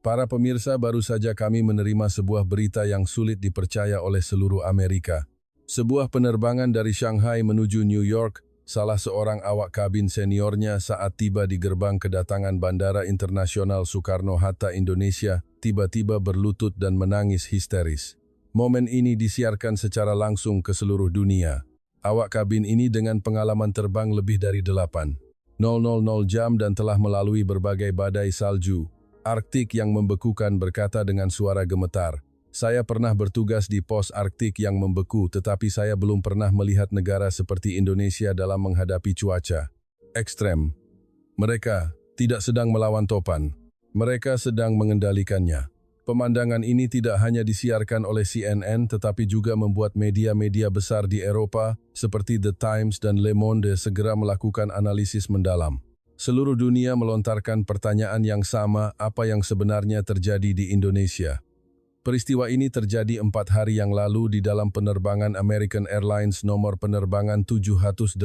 Para pemirsa, baru saja kami menerima sebuah berita yang sulit dipercaya oleh seluruh Amerika. Sebuah penerbangan dari Shanghai menuju New York, salah seorang awak kabin seniornya saat tiba di gerbang kedatangan Bandara Internasional Soekarno-Hatta, Indonesia, tiba-tiba berlutut dan menangis histeris. Momen ini disiarkan secara langsung ke seluruh dunia. Awak kabin ini dengan pengalaman terbang lebih dari 8.000 jam dan telah melalui berbagai badai salju Arktik yang membekukan berkata dengan suara gemetar, "Saya pernah bertugas di pos Arktik yang membeku, tetapi saya belum pernah melihat negara seperti Indonesia dalam menghadapi cuaca ekstrem. Mereka tidak sedang melawan topan, mereka sedang mengendalikannya." Pemandangan ini tidak hanya disiarkan oleh CNN, tetapi juga membuat media-media besar di Eropa seperti The Times dan Le Monde segera melakukan analisis mendalam. Seluruh dunia melontarkan pertanyaan yang sama, apa yang sebenarnya terjadi di Indonesia. Peristiwa ini terjadi 4 hari yang lalu di dalam penerbangan American Airlines nomor penerbangan 782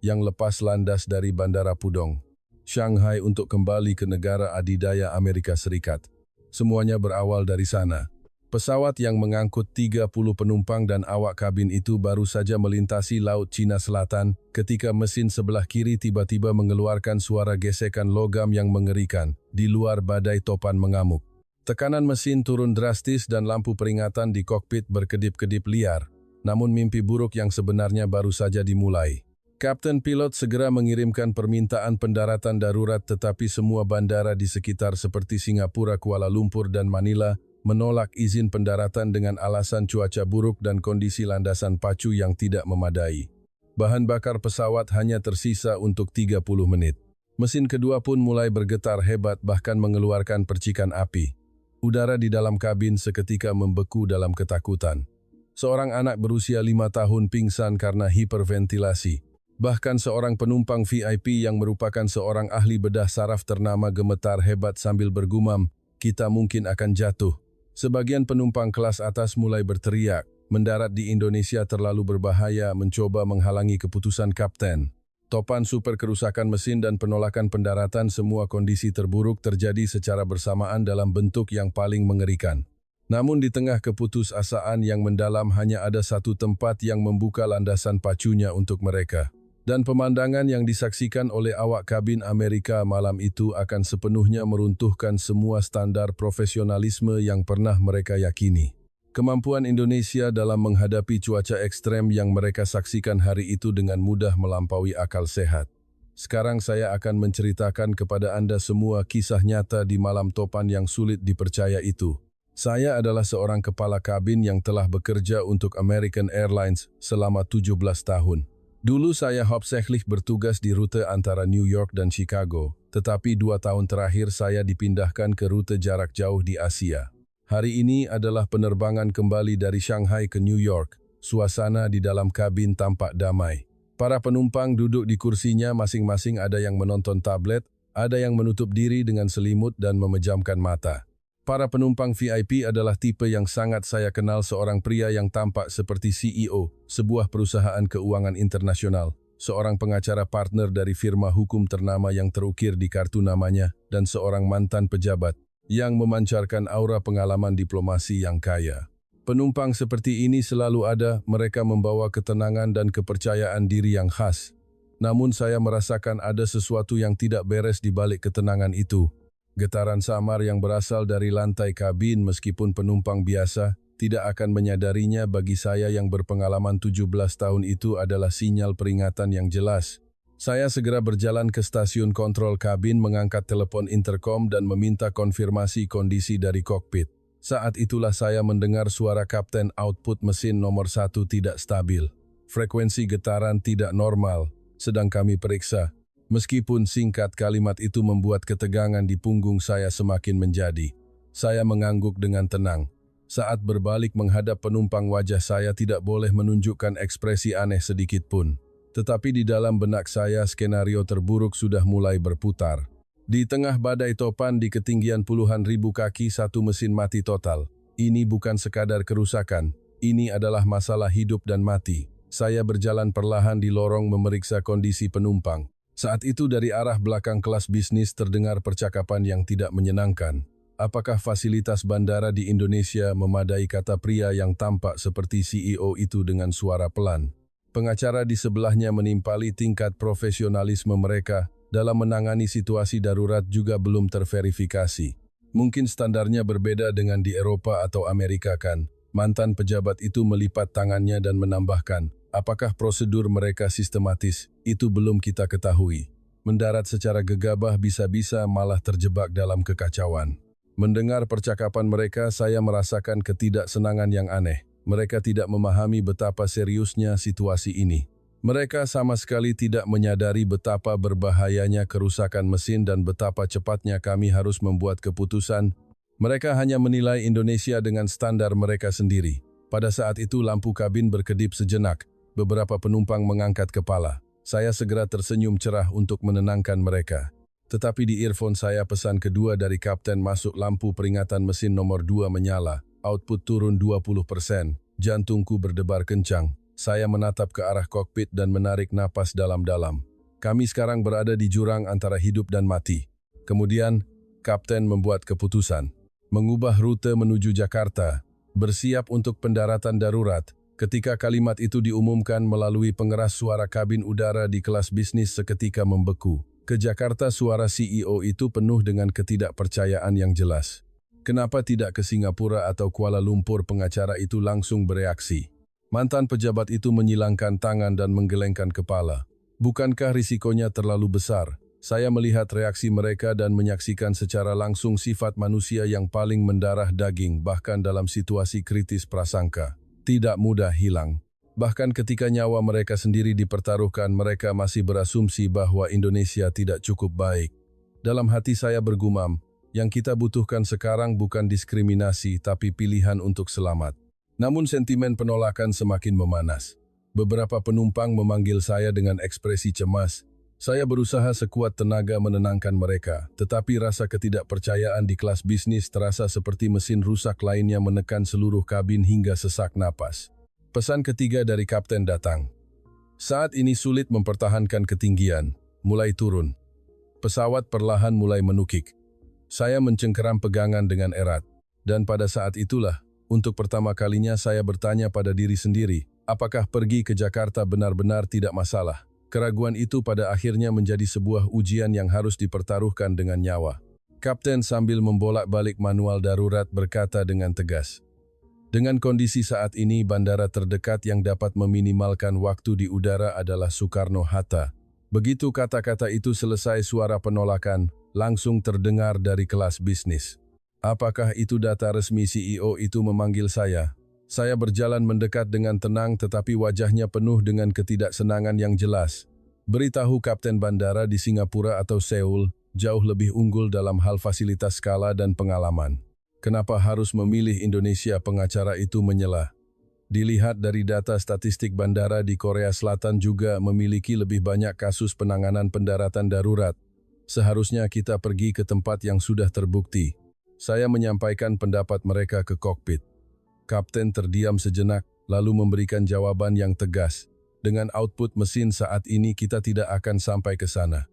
yang lepas landas dari Bandara Pudong, Shanghai untuk kembali ke negara adidaya Amerika Serikat. Semuanya berawal dari sana. Pesawat yang mengangkut 30 penumpang dan awak kabin itu baru saja melintasi Laut Cina Selatan ketika mesin sebelah kiri tiba-tiba mengeluarkan suara gesekan logam yang mengerikan di luar badai topan mengamuk. Tekanan mesin turun drastis dan lampu peringatan di kokpit berkedip-kedip liar, namun mimpi buruk yang sebenarnya baru saja dimulai. Kapten pilot segera mengirimkan permintaan pendaratan darurat, tetapi semua bandara di sekitar seperti Singapura, Kuala Lumpur, dan Manila menolak izin pendaratan dengan alasan cuaca buruk dan kondisi landasan pacu yang tidak memadai. Bahan bakar pesawat hanya tersisa untuk 30 menit. Mesin kedua pun mulai bergetar hebat, bahkan mengeluarkan percikan api. Udara di dalam kabin seketika membeku dalam ketakutan. Seorang anak berusia 5 tahun pingsan karena hiperventilasi. Bahkan seorang penumpang VIP yang merupakan seorang ahli bedah saraf ternama gemetar hebat sambil bergumam, "Kita mungkin akan jatuh." Sebagian penumpang kelas atas mulai berteriak, "Mendarat di Indonesia terlalu berbahaya," mencoba menghalangi keputusan kapten. Topan super, kerusakan mesin, dan penolakan pendaratan, semua kondisi terburuk terjadi secara bersamaan dalam bentuk yang paling mengerikan. Namun di tengah keputusasaan yang mendalam hanya ada satu tempat yang membuka landasan pacunya untuk mereka. Dan pemandangan yang disaksikan oleh awak kabin Amerika malam itu akan sepenuhnya meruntuhkan semua standar profesionalisme yang pernah mereka yakini. Kemampuan Indonesia dalam menghadapi cuaca ekstrem yang mereka saksikan hari itu dengan mudah melampaui akal sehat. Sekarang saya akan menceritakan kepada Anda semua kisah nyata di malam topan yang sulit dipercaya itu. Saya adalah seorang kepala kabin yang telah bekerja untuk American Airlines selama 17 tahun. Dulu saya hauptsächlich bertugas di rute antara New York dan Chicago, tetapi 2 tahun terakhir saya dipindahkan ke rute jarak jauh di Asia. Hari ini adalah penerbangan kembali dari Shanghai ke New York. Suasana di dalam kabin tampak damai. Para penumpang duduk di kursinya masing-masing, ada yang menonton tablet, ada yang menutup diri dengan selimut dan memejamkan mata. Para penumpang VIP adalah tipe yang sangat saya kenal, seorang pria yang tampak seperti CEO sebuah perusahaan keuangan internasional, seorang pengacara partner dari firma hukum ternama yang terukir di kartu namanya, dan seorang mantan pejabat yang memancarkan aura pengalaman diplomasi yang kaya. Penumpang seperti ini selalu ada, mereka membawa ketenangan dan kepercayaan diri yang khas. Namun saya merasakan ada sesuatu yang tidak beres di balik ketenangan itu. Getaran samar yang berasal dari lantai kabin, meskipun penumpang biasa tidak akan menyadarinya. Bagi saya yang berpengalaman 17 tahun itu adalah sinyal peringatan yang jelas. Saya segera berjalan ke stasiun kontrol kabin, mengangkat telepon intercom dan meminta konfirmasi kondisi dari kokpit. Saat itulah saya mendengar suara kapten, "Output mesin nomor 1 tidak stabil. Frekuensi getaran tidak normal, sedang kami periksa." Meskipun singkat, kalimat itu membuat ketegangan di punggung saya semakin menjadi. Saya mengangguk dengan tenang. Saat berbalik menghadap penumpang, wajah saya tidak boleh menunjukkan ekspresi aneh sedikit pun. Tetapi di dalam benak saya, skenario terburuk sudah mulai berputar. Di tengah badai topan di ketinggian puluhan ribu kaki, satu mesin mati total. Ini bukan sekadar kerusakan, ini adalah masalah hidup dan mati. Saya berjalan perlahan di lorong memeriksa kondisi penumpang. Saat itu dari arah belakang kelas bisnis terdengar percakapan yang tidak menyenangkan. Apakah fasilitas bandara di Indonesia memadai, kata pria yang tampak seperti CEO itu dengan suara pelan. Pengacara di sebelahnya menimpali tingkat profesionalisme mereka dalam menangani situasi darurat juga belum terverifikasi. Mungkin standarnya berbeda dengan di Eropa atau Amerika kan? Mantan pejabat itu melipat tangannya dan menambahkan, apakah prosedur mereka sistematis? Itu belum kita ketahui. Mendarat secara gegabah bisa-bisa malah terjebak dalam kekacauan. Mendengar percakapan mereka, saya merasakan ketidaksenangan yang aneh. Mereka tidak memahami betapa seriusnya situasi ini. Mereka sama sekali tidak menyadari betapa berbahayanya kerusakan mesin dan betapa cepatnya kami harus membuat keputusan. Mereka hanya menilai Indonesia dengan standar mereka sendiri. Pada saat itu lampu kabin berkedip sejenak. Beberapa penumpang mengangkat kepala. Saya segera tersenyum cerah untuk menenangkan mereka. Tetapi di earphone saya pesan kedua dari kapten masuk, lampu peringatan mesin nomor 2 menyala, output turun 20%, jantungku berdebar kencang. Saya menatap ke arah kokpit dan menarik napas dalam-dalam. Kami sekarang berada di jurang antara hidup dan mati. Kemudian, kapten membuat keputusan. Mengubah rute menuju Jakarta, bersiap untuk pendaratan darurat. Ketika kalimat itu diumumkan melalui pengeras suara kabin udara di kelas bisnis seketika membeku. Ke Jakarta, suara CEO itu penuh dengan ketidakpercayaan yang jelas. Kenapa tidak ke Singapura atau Kuala Lumpur? Pengacara itu langsung bereaksi. Mantan pejabat itu menyilangkan tangan dan menggelengkan kepala. Bukankah risikonya terlalu besar? Saya melihat reaksi mereka dan menyaksikan secara langsung sifat manusia yang paling mendarah daging, bahkan dalam situasi kritis prasangka tidak mudah hilang. Bahkan ketika nyawa mereka sendiri dipertaruhkan, mereka masih berasumsi bahwa Indonesia tidak cukup baik. Dalam hati saya bergumam, yang kita butuhkan sekarang bukan diskriminasi tapi pilihan untuk selamat. Namun sentimen penolakan semakin memanas. Beberapa penumpang memanggil saya dengan ekspresi cemas. Saya berusaha sekuat tenaga menenangkan mereka, tetapi rasa ketidakpercayaan di kelas bisnis terasa seperti mesin rusak lainnya menekan seluruh kabin hingga sesak napas. Pesan ketiga dari kapten datang. Saat ini sulit mempertahankan ketinggian, mulai turun. Pesawat perlahan mulai menukik. Saya mencengkeram pegangan dengan erat. Dan pada saat itulah, untuk pertama kalinya saya bertanya pada diri sendiri, apakah pergi ke Jakarta benar-benar tidak masalah? Keraguan itu pada akhirnya menjadi sebuah ujian yang harus dipertaruhkan dengan nyawa. Kapten sambil membolak-balik manual darurat berkata dengan tegas, dengan kondisi saat ini, bandara terdekat yang dapat meminimalkan waktu di udara adalah Soekarno-Hatta. Begitu kata-kata itu selesai, suara penolakan langsung terdengar dari kelas bisnis. Apakah itu data resmi? CEO itu memanggil saya. Saya berjalan mendekat dengan tenang, tetapi wajahnya penuh dengan ketidaksenangan yang jelas. Beritahu kapten bandara di Singapura atau Seoul, jauh lebih unggul dalam hal fasilitas skala dan pengalaman. Kenapa harus memilih Indonesia? Pengacara itu menyela. Dilihat dari data statistik, bandara di Korea Selatan juga memiliki lebih banyak kasus penanganan pendaratan darurat. Seharusnya kita pergi ke tempat yang sudah terbukti. Saya menyampaikan pendapat mereka ke kokpit. Kapten terdiam sejenak, lalu memberikan jawaban yang tegas. Dengan output mesin saat ini kita tidak akan sampai ke sana.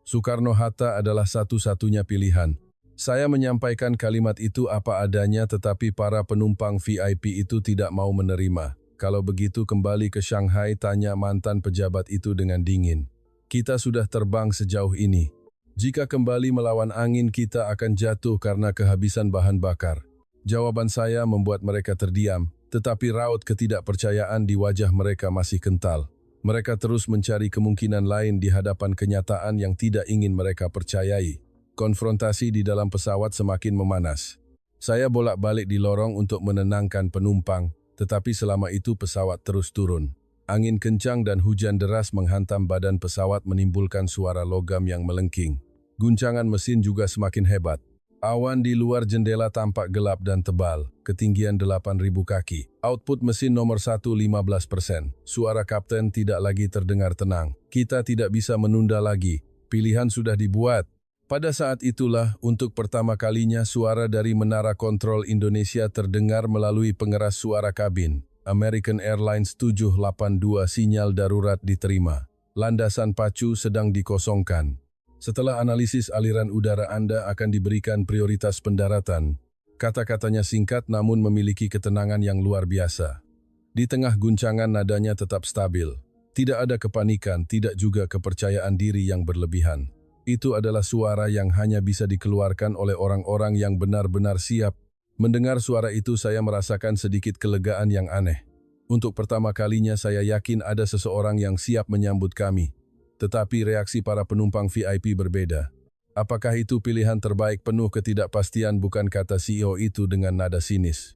Soekarno-Hatta adalah satu-satunya pilihan. Saya menyampaikan kalimat itu apa adanya, tetapi para penumpang VIP itu tidak mau menerima. Kalau begitu kembali ke Shanghai, tanya mantan pejabat itu dengan dingin. Kita sudah terbang sejauh ini. Jika kembali melawan angin, kita akan jatuh karena kehabisan bahan bakar. Jawaban saya membuat mereka terdiam, tetapi raut ketidakpercayaan di wajah mereka masih kental. Mereka terus mencari kemungkinan lain di hadapan kenyataan yang tidak ingin mereka percayai. Konfrontasi di dalam pesawat semakin memanas. Saya bolak-balik di lorong untuk menenangkan penumpang, tetapi selama itu pesawat terus turun. Angin kencang dan hujan deras menghantam badan pesawat menimbulkan suara logam yang melengking. Guncangan mesin juga semakin hebat. Awan di luar jendela tampak gelap dan tebal, ketinggian 8.000 kaki. Output mesin nomor 1 15%. Suara kapten tidak lagi terdengar tenang. Kita tidak bisa menunda lagi. Pilihan sudah dibuat. Pada saat itulah, untuk pertama kalinya suara dari Menara Kontrol Indonesia terdengar melalui pengeras suara kabin. American Airlines 782, sinyal darurat diterima. Landasan pacu sedang dikosongkan. Setelah analisis aliran udara Anda akan diberikan prioritas pendaratan. Kata-katanya singkat namun memiliki ketenangan yang luar biasa. Di tengah guncangan nadanya tetap stabil. Tidak ada kepanikan, tidak juga kepercayaan diri yang berlebihan. Itu adalah suara yang hanya bisa dikeluarkan oleh orang-orang yang benar-benar siap. Mendengar suara itu saya merasakan sedikit kelegaan yang aneh. Untuk pertama kalinya saya yakin ada seseorang yang siap menyambut kami. Tetapi reaksi para penumpang VIP berbeda. Apakah itu pilihan terbaik penuh ketidakpastian, bukan, kata CEO itu dengan nada sinis.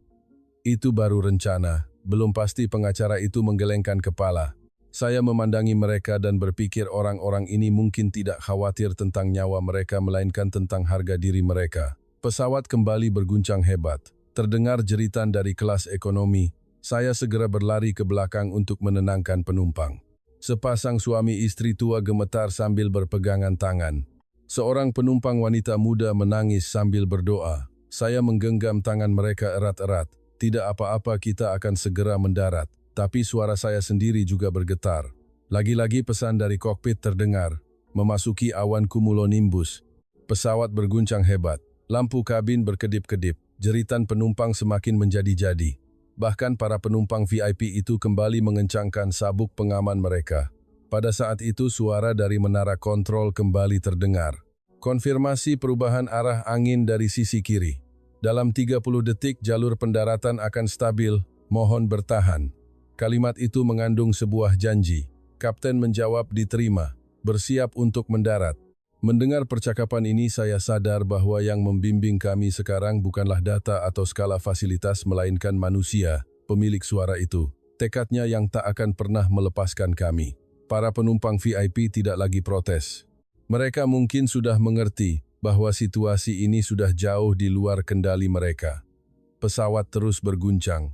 Itu baru rencana, belum pasti, pengacara itu menggelengkan kepala. Saya memandangi mereka dan berpikir orang-orang ini mungkin tidak khawatir tentang nyawa mereka melainkan tentang harga diri mereka. Pesawat kembali berguncang hebat. Terdengar jeritan dari kelas ekonomi. Saya segera berlari ke belakang untuk menenangkan penumpang. Sepasang suami istri tua gemetar sambil berpegangan tangan. Seorang penumpang wanita muda menangis sambil berdoa. Saya menggenggam tangan mereka erat-erat. Tidak apa-apa, kita akan segera mendarat. Tapi suara saya sendiri juga bergetar. Lagi-lagi pesan dari kokpit terdengar. Memasuki awan cumulonimbus. Pesawat berguncang hebat. Lampu kabin berkedip-kedip. Jeritan penumpang semakin menjadi-jadi. Bahkan para penumpang VIP itu kembali mengencangkan sabuk pengaman mereka. Pada saat itu suara dari menara kontrol kembali terdengar. Konfirmasi perubahan arah angin dari sisi kiri. Dalam 30 detik jalur pendaratan akan stabil, mohon bertahan. Kalimat itu mengandung sebuah janji. Kapten menjawab, diterima, bersiap untuk mendarat. Mendengar percakapan ini saya sadar bahwa yang membimbing kami sekarang bukanlah data atau skala fasilitas melainkan manusia, pemilik suara itu. Tekadnya yang tak akan pernah melepaskan kami. Para penumpang VIP tidak lagi protes. Mereka mungkin sudah mengerti bahwa situasi ini sudah jauh di luar kendali mereka. Pesawat terus berguncang.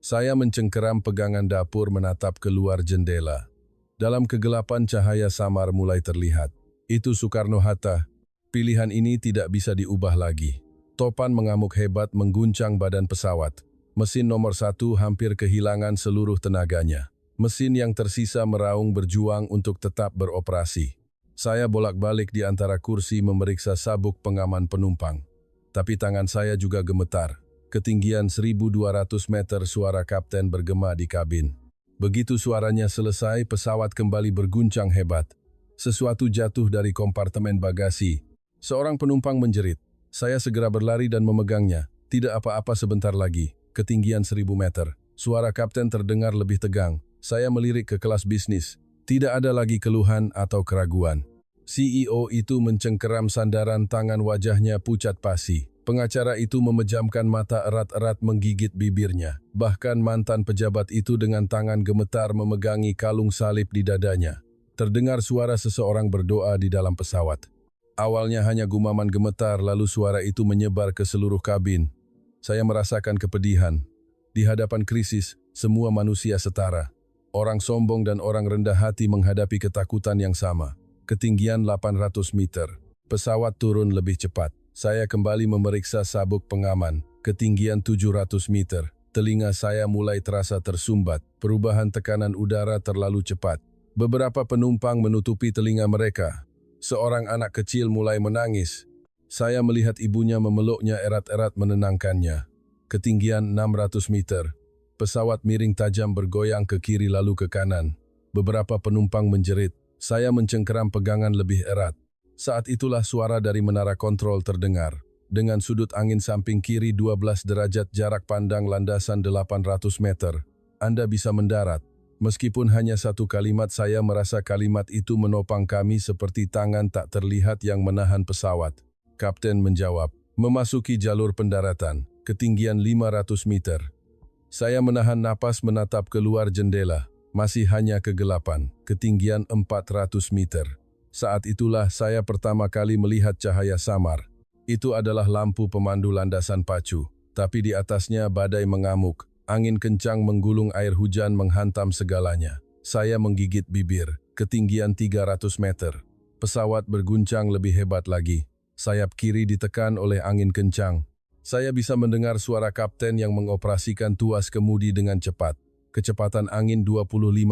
Saya mencengkeram pegangan dapur menatap keluar jendela. Dalam kegelapan cahaya samar mulai terlihat. Itu Soekarno-Hatta. Pilihan ini tidak bisa diubah lagi. Topan mengamuk hebat mengguncang badan pesawat. Mesin nomor 1 hampir kehilangan seluruh tenaganya. Mesin yang tersisa meraung berjuang untuk tetap beroperasi. Saya bolak-balik di antara kursi memeriksa sabuk pengaman penumpang. Tapi tangan saya juga gemetar. Ketinggian 1.200 meter suara kapten bergema di kabin. Begitu suaranya selesai, pesawat kembali berguncang hebat. Sesuatu jatuh dari kompartemen bagasi. Seorang penumpang menjerit. Saya segera berlari dan memegangnya. Tidak apa-apa, sebentar lagi. Ketinggian 1.000 meter. Suara kapten terdengar lebih tegang. Saya melirik ke kelas bisnis. Tidak ada lagi keluhan atau keraguan. CEO itu mencengkeram sandaran tangan, wajahnya pucat pasi. Pengacara itu memejamkan mata erat-erat menggigit bibirnya. Bahkan mantan pejabat itu dengan tangan gemetar memegangi kalung salib di dadanya. Terdengar suara seseorang berdoa di dalam pesawat. Awalnya hanya gumaman gemetar, lalu suara itu menyebar ke seluruh kabin. Saya merasakan kepedihan. Di hadapan krisis, semua manusia setara. Orang sombong dan orang rendah hati menghadapi ketakutan yang sama. Ketinggian 800 meter. Pesawat turun lebih cepat. Saya kembali memeriksa sabuk pengaman. Ketinggian 700 meter. Telinga saya mulai terasa tersumbat. Perubahan tekanan udara terlalu cepat. Beberapa penumpang menutupi telinga mereka. Seorang anak kecil mulai menangis. Saya melihat ibunya memeluknya erat-erat menenangkannya. Ketinggian 600 meter. Pesawat miring tajam bergoyang ke kiri lalu ke kanan. Beberapa penumpang menjerit. Saya mencengkeram pegangan lebih erat. Saat itulah suara dari menara kontrol terdengar. Dengan sudut angin samping kiri 12 derajat jarak pandang landasan 800 meter. Anda bisa mendarat. Meskipun hanya satu kalimat, saya merasa kalimat itu menopang kami seperti tangan tak terlihat yang menahan pesawat. Kapten menjawab, memasuki jalur pendaratan, ketinggian 500 meter. Saya menahan napas menatap keluar jendela. Masih hanya kegelapan, ketinggian 400 meter. Saat itulah saya pertama kali melihat cahaya samar. Itu adalah lampu pemandu landasan pacu. Tapi di atasnya badai mengamuk. Angin kencang menggulung, air hujan menghantam segalanya. Saya menggigit bibir. Ketinggian 300 meter. Pesawat berguncang lebih hebat lagi. Sayap kiri ditekan oleh angin kencang. Saya bisa mendengar suara kapten yang mengoperasikan tuas kemudi dengan cepat. Kecepatan angin 25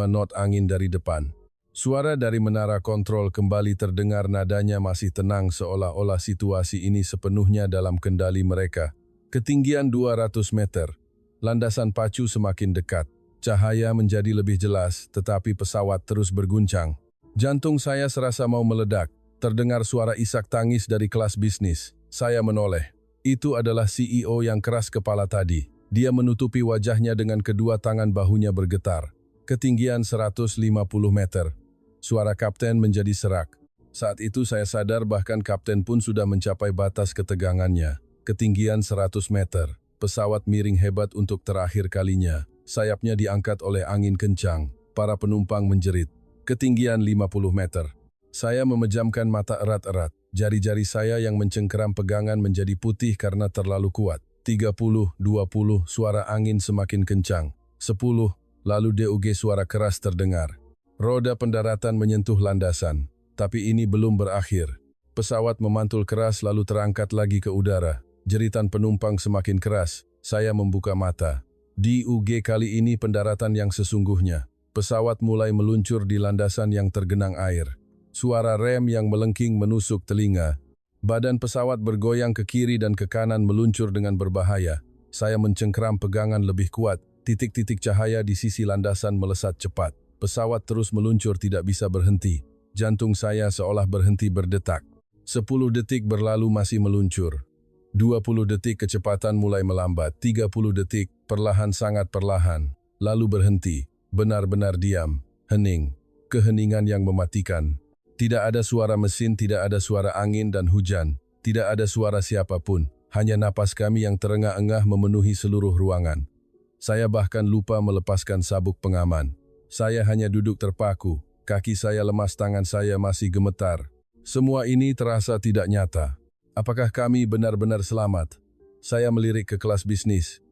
knot angin dari depan. Suara dari menara kontrol kembali terdengar, nadanya masih tenang seolah-olah situasi ini sepenuhnya dalam kendali mereka. Ketinggian 200 meter. Landasan pacu semakin dekat. Cahaya menjadi lebih jelas, tetapi pesawat terus berguncang. Jantung saya serasa mau meledak. Terdengar suara isak tangis dari kelas bisnis. Saya menoleh. Itu adalah CEO yang keras kepala tadi. Dia menutupi wajahnya dengan kedua tangan, bahunya bergetar. Ketinggian 150 meter. Suara kapten menjadi serak. Saat itu saya sadar bahkan kapten pun sudah mencapai batas ketegangannya. Ketinggian 100 meter. Pesawat miring hebat untuk terakhir kalinya. Sayapnya diangkat oleh angin kencang. Para penumpang menjerit. Ketinggian 50 meter. Saya memejamkan mata erat-erat. Jari-jari saya yang mencengkeram pegangan menjadi putih karena terlalu kuat. 30, 20, suara angin semakin kencang. 10, lalu DUG, suara keras terdengar. Roda pendaratan menyentuh landasan. Tapi ini belum berakhir. Pesawat memantul keras lalu terangkat lagi ke udara. Jeritan penumpang semakin keras. Saya membuka mata. DUG, kali ini pendaratan yang sesungguhnya. Pesawat mulai meluncur di landasan yang tergenang air. Suara rem yang melengking menusuk telinga. Badan pesawat bergoyang ke kiri dan ke kanan meluncur dengan berbahaya. Saya mencengkeram pegangan lebih kuat. Titik-titik cahaya di sisi landasan melesat cepat. Pesawat terus meluncur, tidak bisa berhenti. Jantung saya seolah berhenti berdetak. 10 detik berlalu masih meluncur. 20 detik kecepatan mulai melambat. 30 detik, perlahan, sangat perlahan. Lalu berhenti. Benar-benar diam. Hening. Keheningan yang mematikan. Tidak ada suara mesin, tidak ada suara angin dan hujan. Tidak ada suara siapapun. Hanya napas kami yang terengah-engah memenuhi seluruh ruangan. Saya bahkan lupa melepaskan sabuk pengaman. Saya hanya duduk terpaku, kaki saya lemas, tangan saya masih gemetar. Semua ini terasa tidak nyata. Apakah kami benar-benar selamat? Saya melirik ke kelas bisnis.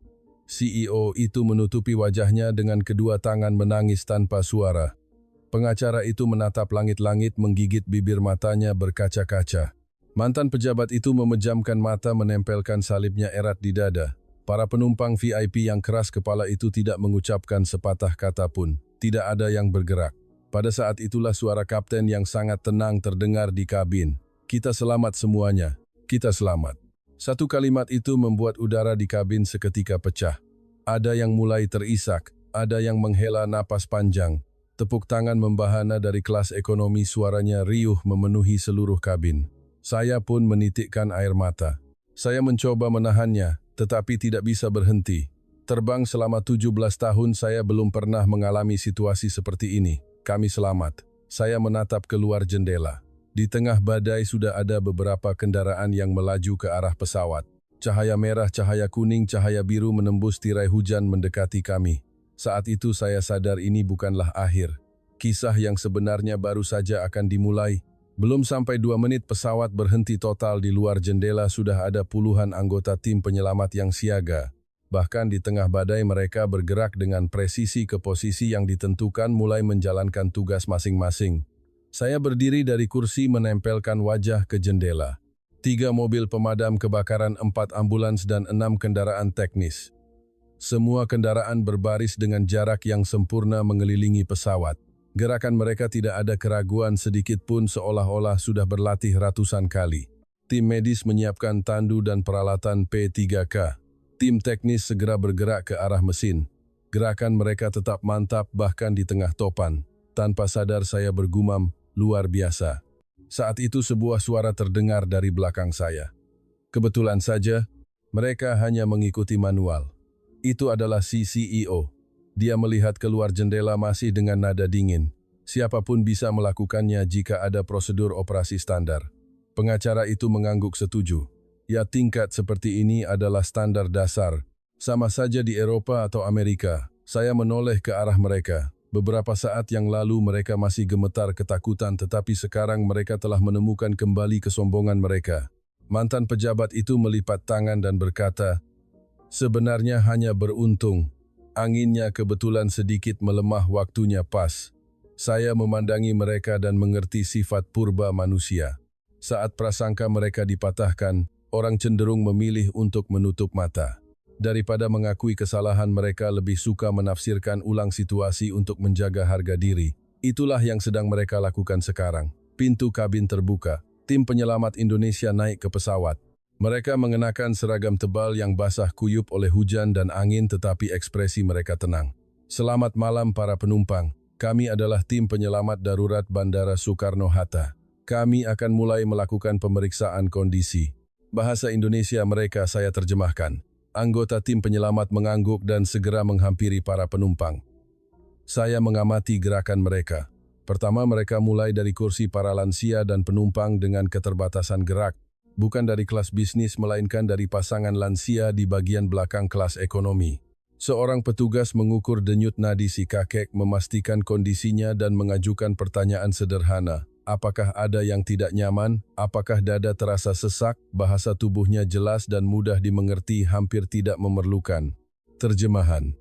CEO itu menutupi wajahnya dengan kedua tangan, menangis tanpa suara. Pengacara itu menatap langit-langit, menggigit bibir, matanya berkaca-kaca. Mantan pejabat itu memejamkan mata, menempelkan salibnya erat di dada. Para penumpang VIP yang keras kepala itu tidak mengucapkan sepatah kata pun. Tidak ada yang bergerak. Pada saat itulah suara kapten yang sangat tenang terdengar di kabin. Kita selamat semuanya. Kita selamat. Satu kalimat itu membuat udara di kabin seketika pecah. Ada yang mulai terisak. Ada yang menghela napas panjang. Tepuk tangan membahana dari kelas ekonomi, suaranya riuh memenuhi seluruh kabin. Saya pun menitikkan air mata. Saya mencoba menahannya, tetapi tidak bisa berhenti. Terbang selama 17 tahun saya belum pernah mengalami situasi seperti ini. Kami selamat. Saya menatap keluar jendela. Di tengah badai sudah ada beberapa kendaraan yang melaju ke arah pesawat. Cahaya merah, cahaya kuning, cahaya biru menembus tirai hujan mendekati kami. Saat itu saya sadar ini bukanlah akhir. Kisah yang sebenarnya baru saja akan dimulai. Belum sampai 2 menit pesawat berhenti total. Di luar jendela sudah ada puluhan anggota tim penyelamat yang siaga. Bahkan di tengah badai mereka bergerak dengan presisi ke posisi yang ditentukan, mulai menjalankan tugas masing-masing. Saya berdiri dari kursi menempelkan wajah ke jendela. 3 mobil pemadam kebakaran, 4 ambulans dan 6 kendaraan teknis. Semua kendaraan berbaris dengan jarak yang sempurna mengelilingi pesawat. Gerakan mereka tidak ada keraguan sedikit pun, seolah-olah sudah berlatih ratusan kali. Tim medis menyiapkan tandu dan peralatan P3K. Tim teknis segera bergerak ke arah mesin. Gerakan mereka tetap mantap bahkan di tengah topan. Tanpa sadar saya bergumam, luar biasa. Saat itu sebuah suara terdengar dari belakang saya. Kebetulan saja, mereka hanya mengikuti manual. Itu adalah si CEO. Dia melihat keluar jendela masih dengan nada dingin. Siapapun bisa melakukannya jika ada prosedur operasi standar. Pengacara itu mengangguk setuju. Ya, tingkat seperti ini adalah standar dasar. Sama saja di Eropa atau Amerika. Saya menoleh ke arah mereka. Beberapa saat yang lalu mereka masih gemetar ketakutan, tetapi sekarang mereka telah menemukan kembali kesombongan mereka. Mantan pejabat itu melipat tangan dan berkata, "Sebenarnya hanya beruntung. Anginnya kebetulan sedikit melemah, waktunya pas." Saya memandangi mereka dan mengerti sifat purba manusia. Saat prasangka mereka dipatahkan, orang cenderung memilih untuk menutup mata. Daripada mengakui kesalahan, mereka lebih suka menafsirkan ulang situasi untuk menjaga harga diri. Itulah yang sedang mereka lakukan sekarang. Pintu kabin terbuka. Tim penyelamat Indonesia naik ke pesawat. Mereka mengenakan seragam tebal yang basah kuyup oleh hujan dan angin, tetapi ekspresi mereka tenang. Selamat malam para penumpang. Kami adalah tim penyelamat darurat Bandara Soekarno-Hatta. Kami akan mulai melakukan pemeriksaan kondisi. Bahasa Indonesia mereka saya terjemahkan. Anggota tim penyelamat mengangguk dan segera menghampiri para penumpang. Saya mengamati gerakan mereka. Pertama, mereka mulai dari kursi para lansia dan penumpang dengan keterbatasan gerak. Bukan dari kelas bisnis, melainkan dari pasangan lansia di bagian belakang kelas ekonomi. Seorang petugas mengukur denyut nadi si kakek, memastikan kondisinya dan mengajukan pertanyaan sederhana. Apakah ada yang tidak nyaman? Apakah dada terasa sesak? Bahasa tubuhnya jelas dan mudah dimengerti, hampir tidak memerlukan terjemahan.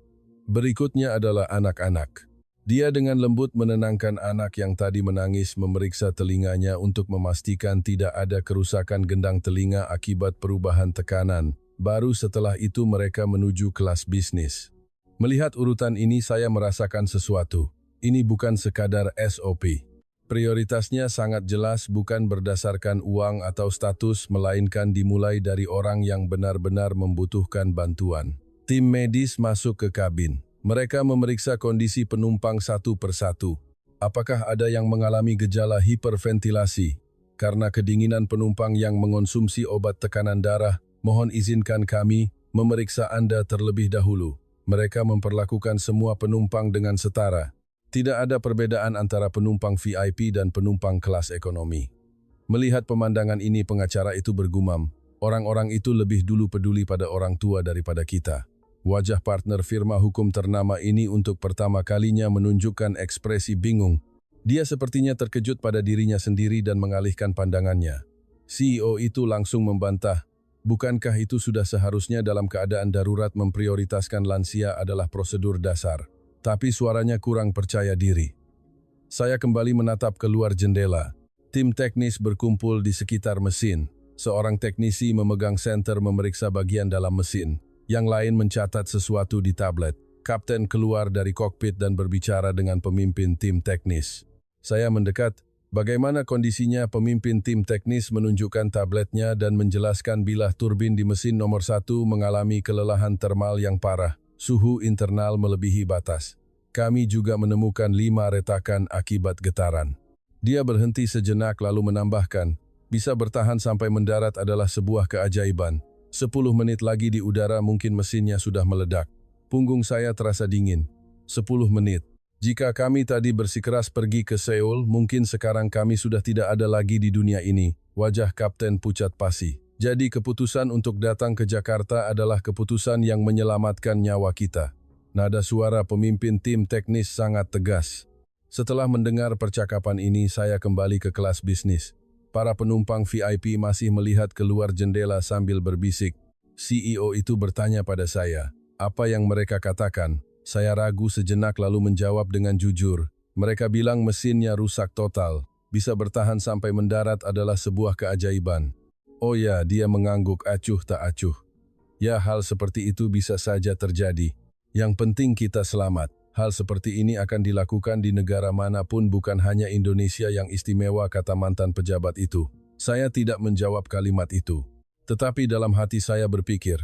Berikutnya adalah anak-anak. Dia dengan lembut menenangkan anak yang tadi menangis, memeriksa telinganya untuk memastikan tidak ada kerusakan gendang telinga akibat perubahan tekanan. Baru setelah itu mereka menuju kelas bisnis. Melihat urutan ini saya merasakan sesuatu. Ini bukan sekadar SOP. Prioritasnya sangat jelas, bukan berdasarkan uang atau status, melainkan dimulai dari orang yang benar-benar membutuhkan bantuan. Tim medis masuk ke kabin. Mereka memeriksa kondisi penumpang satu persatu. Apakah ada yang mengalami gejala hiperventilasi? Karena kedinginan penumpang yang mengonsumsi obat tekanan darah, mohon izinkan kami memeriksa Anda terlebih dahulu. Mereka memperlakukan semua penumpang dengan setara. Tidak ada perbedaan antara penumpang VIP dan penumpang kelas ekonomi. Melihat pemandangan ini, pengacara itu bergumam, orang-orang itu lebih dulu peduli pada orang tua daripada kita. Wajah partner firma hukum ternama ini untuk pertama kalinya menunjukkan ekspresi bingung. Dia sepertinya terkejut pada dirinya sendiri dan mengalihkan pandangannya. CEO itu langsung membantah, bukankah itu sudah seharusnya dalam keadaan darurat memprioritaskan lansia adalah prosedur dasar. Tapi suaranya kurang percaya diri. Saya kembali menatap keluar jendela. Tim teknis berkumpul di sekitar mesin. Seorang teknisi memegang senter memeriksa bagian dalam mesin. Yang lain mencatat sesuatu di tablet. Kapten keluar dari kokpit dan berbicara dengan pemimpin tim teknis. Saya mendekat. Bagaimana kondisinya? Pemimpin tim teknis menunjukkan tabletnya dan menjelaskan bilah turbin di mesin nomor 1 mengalami kelelahan termal yang parah. Suhu internal melebihi batas. Kami juga menemukan 5 retakan akibat getaran. Dia berhenti sejenak lalu menambahkan, bisa bertahan sampai mendarat adalah sebuah keajaiban. 10 menit lagi di udara mungkin mesinnya sudah meledak. Punggung saya terasa dingin. 10 menit. Jika kami tadi bersikeras pergi ke Seoul, mungkin sekarang kami sudah tidak ada lagi di dunia ini. Wajah Kapten pucat pasi. Jadi keputusan untuk datang ke Jakarta adalah keputusan yang menyelamatkan nyawa kita. Nada suara pemimpin tim teknis sangat tegas. Setelah mendengar percakapan ini, saya kembali ke kelas bisnis. Para penumpang VIP masih melihat keluar jendela sambil berbisik. CEO itu bertanya pada saya, apa yang mereka katakan? Saya ragu sejenak lalu menjawab dengan jujur. Mereka bilang mesinnya rusak total. Bisa bertahan sampai mendarat adalah sebuah keajaiban. Oh ya, dia mengangguk acuh tak acuh. Ya, hal seperti itu bisa saja terjadi. Yang penting kita selamat. Hal seperti ini akan dilakukan di negara manapun, bukan hanya Indonesia yang istimewa, kata mantan pejabat itu. Saya tidak menjawab kalimat itu. Tetapi dalam hati saya berpikir,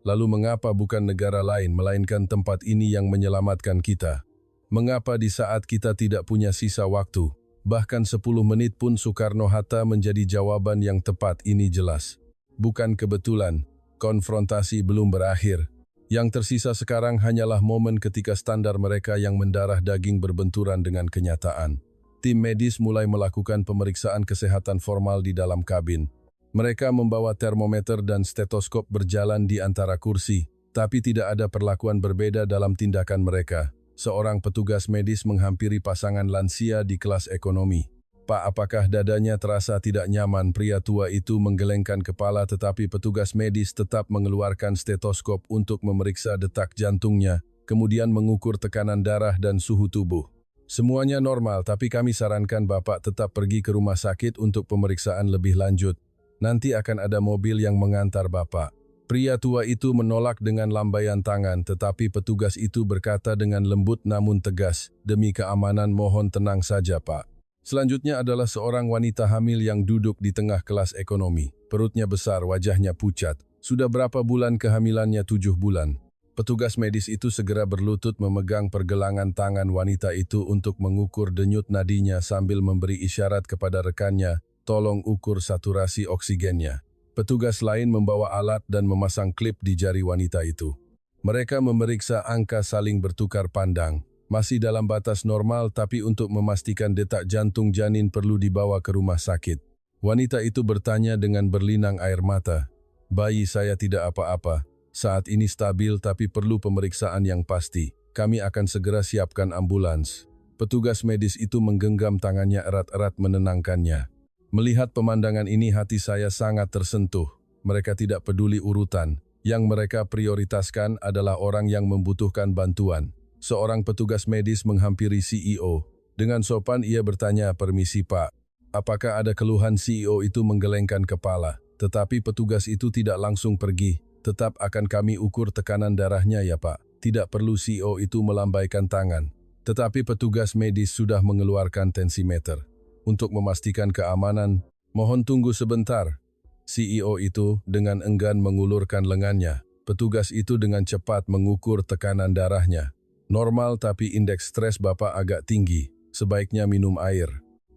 lalu mengapa bukan negara lain melainkan tempat ini yang menyelamatkan kita? Mengapa di saat kita tidak punya sisa waktu, bahkan 10 menit pun Soekarno-Hatta menjadi jawaban yang tepat? Ini jelas bukan kebetulan. Konfrontasi belum berakhir. Yang tersisa sekarang hanyalah momen ketika standar mereka yang mendarah daging berbenturan dengan kenyataan. Tim medis mulai melakukan pemeriksaan kesehatan formal di dalam kabin. Mereka membawa termometer dan stetoskop berjalan di antara kursi, tapi tidak ada perlakuan berbeda dalam tindakan mereka. Seorang petugas medis menghampiri pasangan lansia di kelas ekonomi. Pak, apakah dadanya terasa tidak nyaman? Pria tua itu menggelengkan kepala, tetapi petugas medis tetap mengeluarkan stetoskop untuk memeriksa detak jantungnya, kemudian mengukur tekanan darah dan suhu tubuh. Semuanya normal, tapi kami sarankan Bapak tetap pergi ke rumah sakit untuk pemeriksaan lebih lanjut. Nanti akan ada mobil yang mengantar Bapak. Pria tua itu menolak dengan lambaian tangan, tetapi petugas itu berkata dengan lembut namun tegas, "Demi keamanan mohon tenang saja, Pak." Selanjutnya adalah seorang wanita hamil yang duduk di tengah kelas ekonomi. Perutnya besar, wajahnya pucat. Sudah berapa bulan kehamilannya? 7 bulan. Petugas medis itu segera berlutut memegang pergelangan tangan wanita itu untuk mengukur denyut nadinya sambil memberi isyarat kepada rekannya, "Tolong ukur saturasi oksigennya." Petugas lain membawa alat dan memasang klip di jari wanita itu. Mereka memeriksa angka saling bertukar pandang. Masih dalam batas normal, tapi untuk memastikan detak jantung janin perlu dibawa ke rumah sakit. Wanita itu bertanya dengan berlinang air mata, "Bayi saya tidak apa-apa. Saat ini stabil tapi perlu pemeriksaan yang pasti. Kami akan segera siapkan ambulans." Petugas medis itu menggenggam tangannya erat-erat menenangkannya. Melihat pemandangan ini hati saya sangat tersentuh. Mereka tidak peduli urutan. Yang mereka prioritaskan adalah orang yang membutuhkan bantuan. Seorang petugas medis menghampiri CEO. Dengan sopan ia bertanya, "Permisi Pak." Apakah ada keluhan? CEO itu menggelengkan kepala. Tetapi petugas itu tidak langsung pergi. "Tetap akan kami ukur tekanan darahnya ya Pak." Tidak perlu, CEO itu melambaikan tangan. Tetapi petugas medis sudah mengeluarkan tensimeter. "Untuk memastikan keamanan, mohon tunggu sebentar." CEO itu dengan enggan mengulurkan lengannya. Petugas itu dengan cepat mengukur tekanan darahnya. "Normal tapi indeks stres Bapak agak tinggi. Sebaiknya minum air."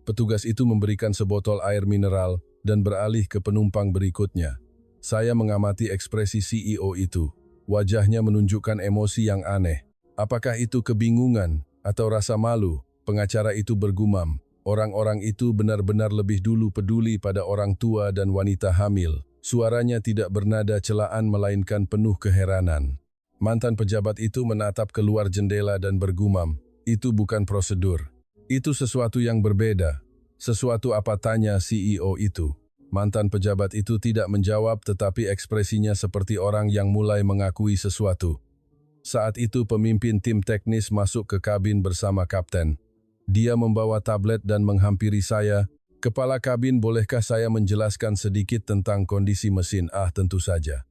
Petugas itu memberikan sebotol air mineral dan beralih ke penumpang berikutnya. Saya mengamati ekspresi CEO itu. Wajahnya menunjukkan emosi yang aneh. Apakah itu kebingungan atau rasa malu? Pengacara itu bergumam. Orang-orang itu benar-benar lebih dulu peduli pada orang tua dan wanita hamil. Suaranya tidak bernada celaan melainkan penuh keheranan. Mantan pejabat itu menatap keluar jendela dan bergumam, "Itu bukan prosedur. Itu sesuatu yang berbeda." "Sesuatu apa?" tanya CEO itu. Mantan pejabat itu tidak menjawab, tetapi ekspresinya seperti orang yang mulai mengakui sesuatu. Saat itu pemimpin tim teknis masuk ke kabin bersama kapten. Dia membawa tablet dan menghampiri saya. "Kepala kabin, bolehkah saya menjelaskan sedikit tentang kondisi mesin?" "Ah, tentu saja."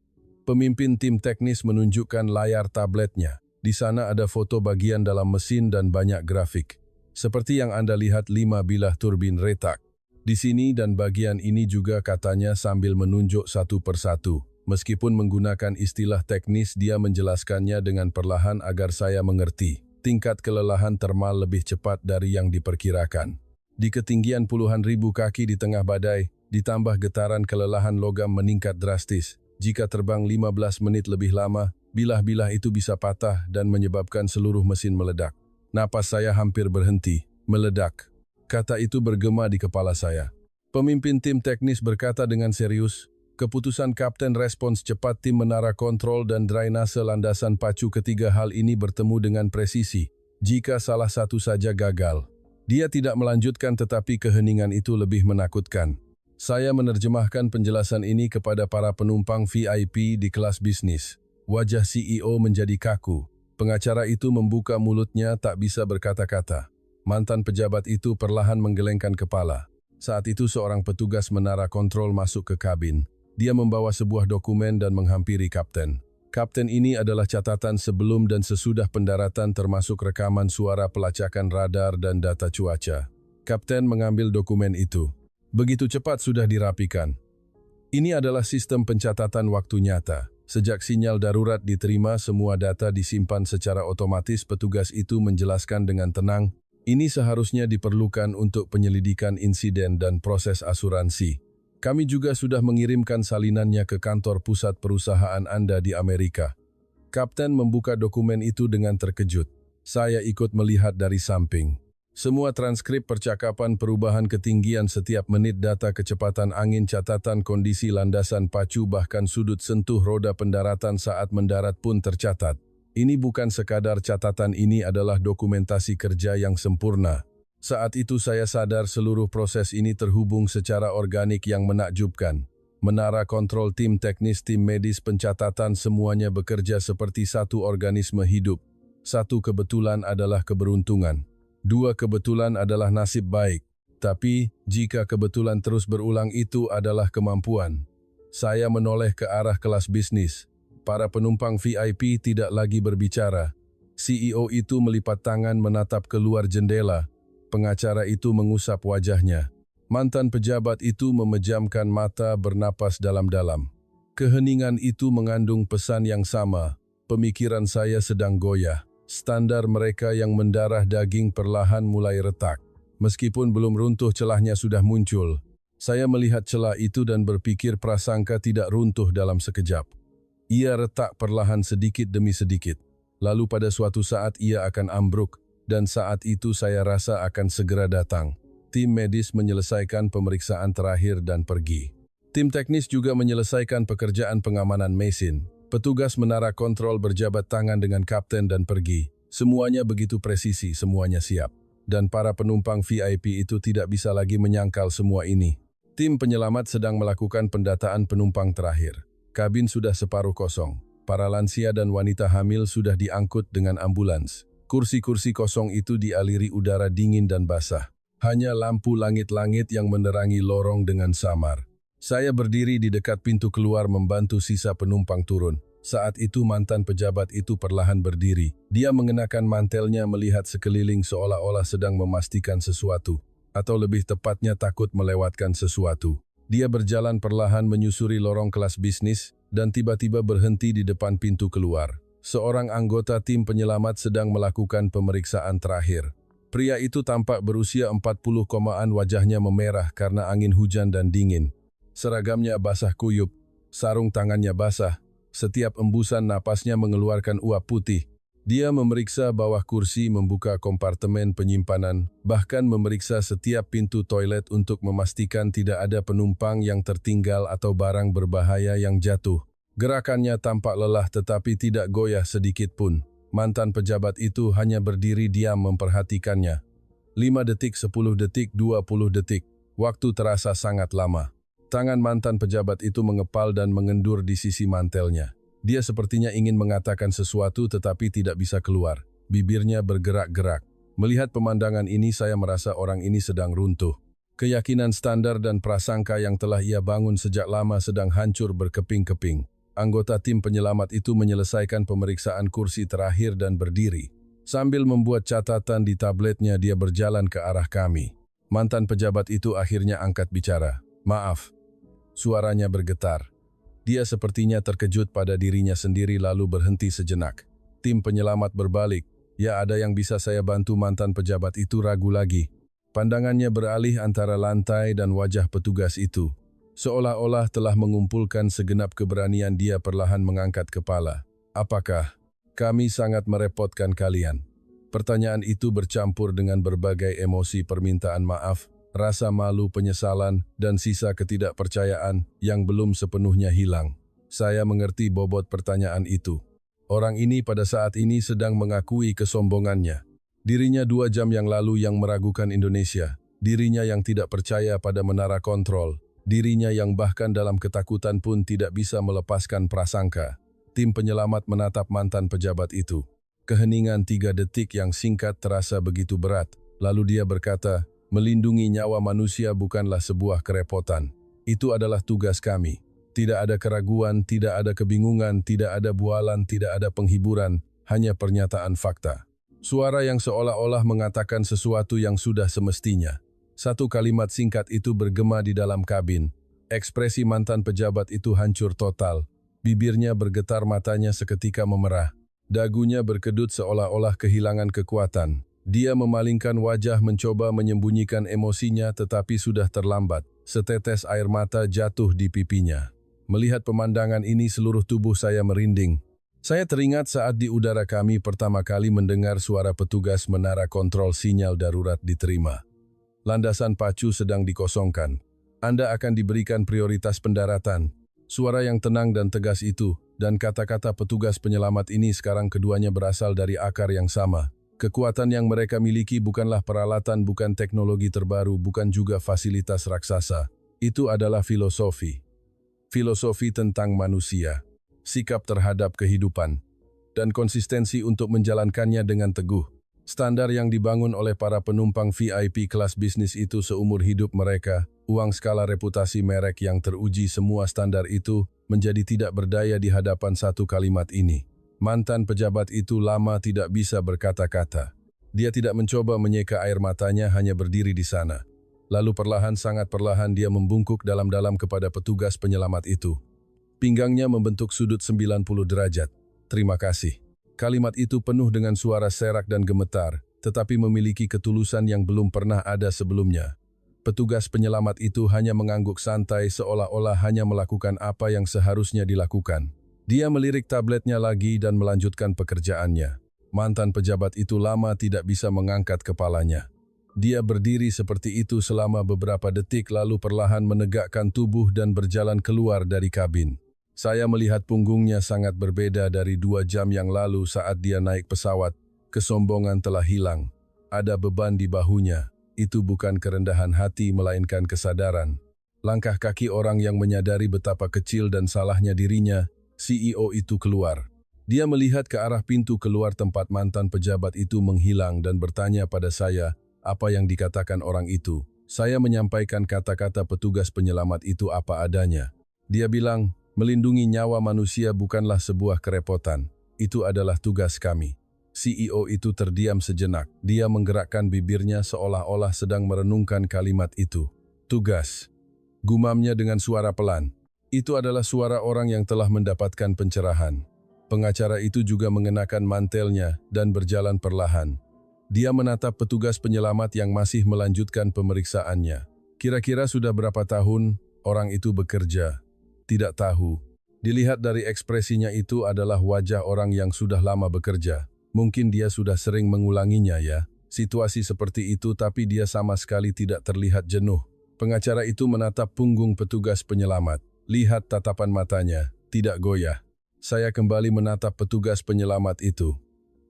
Pemimpin tim teknis menunjukkan layar tabletnya. Di sana ada foto bagian dalam mesin dan banyak grafik. "Seperti yang Anda lihat, 5 bilah turbin retak. Di sini dan bagian ini juga," katanya sambil menunjuk satu persatu. Meskipun menggunakan istilah teknis, dia menjelaskannya dengan perlahan agar saya mengerti. Tingkat kelelahan termal lebih cepat dari yang diperkirakan. Di ketinggian puluhan ribu kaki di tengah badai, ditambah getaran, kelelahan logam meningkat drastis. Jika terbang 15 menit lebih lama, bilah-bilah itu bisa patah dan menyebabkan seluruh mesin meledak. Napas saya hampir berhenti. "Meledak." Kata itu bergema di kepala saya. Pemimpin tim teknis berkata dengan serius, "Keputusan kapten respons cepat tim menara kontrol dan drainase landasan pacu, ketiga hal ini bertemu dengan presisi. Jika salah satu saja gagal." Dia tidak melanjutkan, tetapi keheningan itu lebih menakutkan. Saya menerjemahkan penjelasan ini kepada para penumpang VIP di kelas bisnis. Wajah CEO menjadi kaku. Pengacara itu membuka mulutnya tak bisa berkata-kata. Mantan pejabat itu perlahan menggelengkan kepala. Saat itu seorang petugas menara kontrol masuk ke kabin. Dia membawa sebuah dokumen dan menghampiri kapten. Kapten ini adalah catatan sebelum dan sesudah pendaratan, termasuk rekaman suara, pelacakan radar, dan data cuaca. Kapten mengambil dokumen itu. Begitu cepat sudah dirapikan. Ini adalah sistem pencatatan waktu nyata. Sejak sinyal darurat diterima, semua data disimpan secara otomatis. Petugas itu menjelaskan dengan tenang, "Ini seharusnya diperlukan untuk penyelidikan insiden dan proses asuransi. Kami juga sudah mengirimkan salinannya ke kantor pusat perusahaan Anda di Amerika." Kapten membuka dokumen itu dengan terkejut. Saya ikut melihat dari samping. Semua transkrip percakapan, perubahan ketinggian setiap menit, data kecepatan angin, catatan kondisi landasan pacu, bahkan sudut sentuh roda pendaratan saat mendarat pun tercatat. Ini bukan sekadar catatan, ini adalah dokumentasi kerja yang sempurna. Saat itu saya sadar seluruh proses ini terhubung secara organik yang menakjubkan. Menara kontrol, tim teknis, tim medis, pencatatan, semuanya bekerja seperti satu organisme hidup. Satu kebetulan adalah keberuntungan. Dua kebetulan adalah nasib baik. Tapi, jika kebetulan terus berulang, itu adalah kemampuan. Saya menoleh ke arah kelas bisnis. Para penumpang VIP tidak lagi berbicara. CEO itu melipat tangan menatap keluar jendela. Pengacara itu mengusap wajahnya. Mantan pejabat itu memejamkan mata bernapas dalam-dalam. Keheningan itu mengandung pesan yang sama. Pemikiran saya sedang goyah. Standar mereka yang mendarah daging perlahan mulai retak. Meskipun belum runtuh, celahnya sudah muncul. Saya melihat celah itu dan berpikir prasangka tidak runtuh dalam sekejap. Ia retak perlahan sedikit demi sedikit. Lalu pada suatu saat ia akan ambruk, dan saat itu saya rasa akan segera datang. Tim medis menyelesaikan pemeriksaan terakhir dan pergi. Tim teknis juga menyelesaikan pekerjaan pengamanan mesin. Petugas menara kontrol berjabat tangan dengan kapten dan pergi. Semuanya begitu presisi, semuanya siap. Dan para penumpang VIP itu tidak bisa lagi menyangkal semua ini. Tim penyelamat sedang melakukan pendataan penumpang terakhir. Kabin sudah separuh kosong. Para lansia dan wanita hamil sudah diangkut dengan ambulans. Kursi-kursi kosong itu dialiri udara dingin dan basah. Hanya lampu langit-langit yang menerangi lorong dengan samar. Saya berdiri di dekat pintu keluar membantu sisa penumpang turun. Saat itu mantan pejabat itu perlahan berdiri. Dia mengenakan mantelnya melihat sekeliling seolah-olah sedang memastikan sesuatu. Atau lebih tepatnya takut melewatkan sesuatu. Dia berjalan perlahan menyusuri lorong kelas bisnis dan tiba-tiba berhenti di depan pintu keluar. Seorang anggota tim penyelamat sedang melakukan pemeriksaan terakhir. Pria itu tampak berusia 40-an, wajahnya memerah karena angin hujan dan dingin. Seragamnya basah kuyup, sarung tangannya basah. Setiap embusan napasnya mengeluarkan uap putih. Dia memeriksa bawah kursi, membuka kompartemen penyimpanan, bahkan memeriksa setiap pintu toilet untuk memastikan tidak ada penumpang yang tertinggal atau barang berbahaya yang jatuh. Gerakannya tampak lelah tetapi tidak goyah sedikit pun. Mantan pejabat itu hanya berdiri diam memperhatikannya. 5 detik, 10 detik, 20 detik. Waktu terasa sangat lama. Tangan mantan pejabat itu mengepal dan mengendur di sisi mantelnya. Dia sepertinya ingin mengatakan sesuatu tetapi tidak bisa keluar. Bibirnya bergerak-gerak. Melihat pemandangan ini saya merasa orang ini sedang runtuh. Keyakinan standar dan prasangka yang telah ia bangun sejak lama sedang hancur berkeping-keping. Anggota tim penyelamat itu menyelesaikan pemeriksaan kursi terakhir dan berdiri. Sambil membuat catatan di tabletnya dia berjalan ke arah kami. Mantan pejabat itu akhirnya angkat bicara. "Maaf." Suaranya bergetar. Dia sepertinya terkejut pada dirinya sendiri lalu berhenti sejenak. Tim penyelamat berbalik. "Ya, ada yang bisa saya bantu?" Mantan pejabat itu ragu lagi. Pandangannya beralih antara lantai dan wajah petugas itu. Seolah-olah telah mengumpulkan segenap keberanian, dia perlahan mengangkat kepala. "Apakah kami sangat merepotkan kalian?" Pertanyaan itu bercampur dengan berbagai emosi, permintaan maaf, rasa malu, penyesalan, dan sisa ketidakpercayaan yang belum sepenuhnya hilang. Saya mengerti bobot pertanyaan itu. Orang ini pada saat ini sedang mengakui kesombongannya. Dirinya 2 jam yang lalu yang meragukan Indonesia. Dirinya yang tidak percaya pada menara kontrol. Dirinya yang bahkan dalam ketakutan pun tidak bisa melepaskan prasangka. Tim penyelamat menatap mantan pejabat itu. Keheningan 3 detik yang singkat terasa begitu berat. Lalu dia berkata, "Melindungi nyawa manusia bukanlah sebuah kerepotan. Itu adalah tugas kami. Tidak ada keraguan, tidak ada kebingungan, tidak ada bualan, tidak ada penghiburan, hanya pernyataan fakta." Suara yang seolah-olah mengatakan sesuatu yang sudah semestinya. Satu kalimat singkat itu bergema di dalam kabin. Ekspresi mantan pejabat itu hancur total. Bibirnya bergetar, matanya seketika memerah. Dagunya berkedut seolah-olah kehilangan kekuatan. Dia memalingkan wajah mencoba menyembunyikan emosinya tetapi sudah terlambat. Setetes air mata jatuh di pipinya. Melihat pemandangan ini seluruh tubuh saya merinding. Saya teringat saat di udara kami pertama kali mendengar suara petugas menara kontrol sinyal darurat diterima. Landasan pacu sedang dikosongkan. Anda akan diberikan prioritas pendaratan. Suara yang tenang dan tegas itu, dan kata-kata petugas penyelamat ini sekarang keduanya berasal dari akar yang sama. Kekuatan yang mereka miliki bukanlah peralatan, bukan teknologi terbaru, bukan juga fasilitas raksasa. Itu adalah filosofi. Filosofi tentang manusia, sikap terhadap kehidupan, dan konsistensi untuk menjalankannya dengan teguh. Standar yang dibangun oleh para penumpang VIP kelas bisnis itu seumur hidup mereka, uang skala reputasi merek yang teruji semua standar itu menjadi tidak berdaya di hadapan satu kalimat ini. Mantan pejabat itu lama tidak bisa berkata-kata. Dia tidak mencoba menyeka air matanya, hanya berdiri di sana. Lalu perlahan, sangat perlahan dia membungkuk dalam-dalam kepada petugas penyelamat itu. Pinggangnya membentuk sudut 90 derajat. Terima kasih. Kalimat itu penuh dengan suara serak dan gemetar, tetapi memiliki ketulusan yang belum pernah ada sebelumnya. Petugas penyelamat itu hanya mengangguk santai seolah-olah hanya melakukan apa yang seharusnya dilakukan. Dia melirik tabletnya lagi dan melanjutkan pekerjaannya. Mantan pejabat itu lama tidak bisa mengangkat kepalanya. Dia berdiri seperti itu selama beberapa detik lalu perlahan menegakkan tubuh dan berjalan keluar dari kabin. Saya melihat punggungnya sangat berbeda dari 2 jam yang lalu saat dia naik pesawat. Kesombongan telah hilang. Ada beban di bahunya. Itu bukan kerendahan hati melainkan kesadaran. Langkah kaki orang yang menyadari betapa kecil dan salahnya dirinya, CEO itu keluar. Dia melihat ke arah pintu keluar tempat mantan pejabat itu menghilang dan bertanya pada saya, apa yang dikatakan orang itu. Saya menyampaikan kata-kata petugas penyelamat itu apa adanya. Dia bilang, melindungi nyawa manusia bukanlah sebuah kerepotan. Itu adalah tugas kami. CEO itu terdiam sejenak. Dia menggerakkan bibirnya seolah-olah sedang merenungkan kalimat itu. Tugas. Gumamnya dengan suara pelan. Itu adalah suara orang yang telah mendapatkan pencerahan. Pengacara itu juga mengenakan mantelnya dan berjalan perlahan. Dia menatap petugas penyelamat yang masih melanjutkan pemeriksaannya. Kira-kira sudah berapa tahun orang itu bekerja? Tidak tahu. Dilihat dari ekspresinya itu adalah wajah orang yang sudah lama bekerja. Mungkin dia sudah sering mengulanginya ya. Situasi seperti itu tapi dia sama sekali tidak terlihat jenuh. Pengacara itu menatap punggung petugas penyelamat. Lihat tatapan matanya, tidak goyah. Saya kembali menatap petugas penyelamat itu.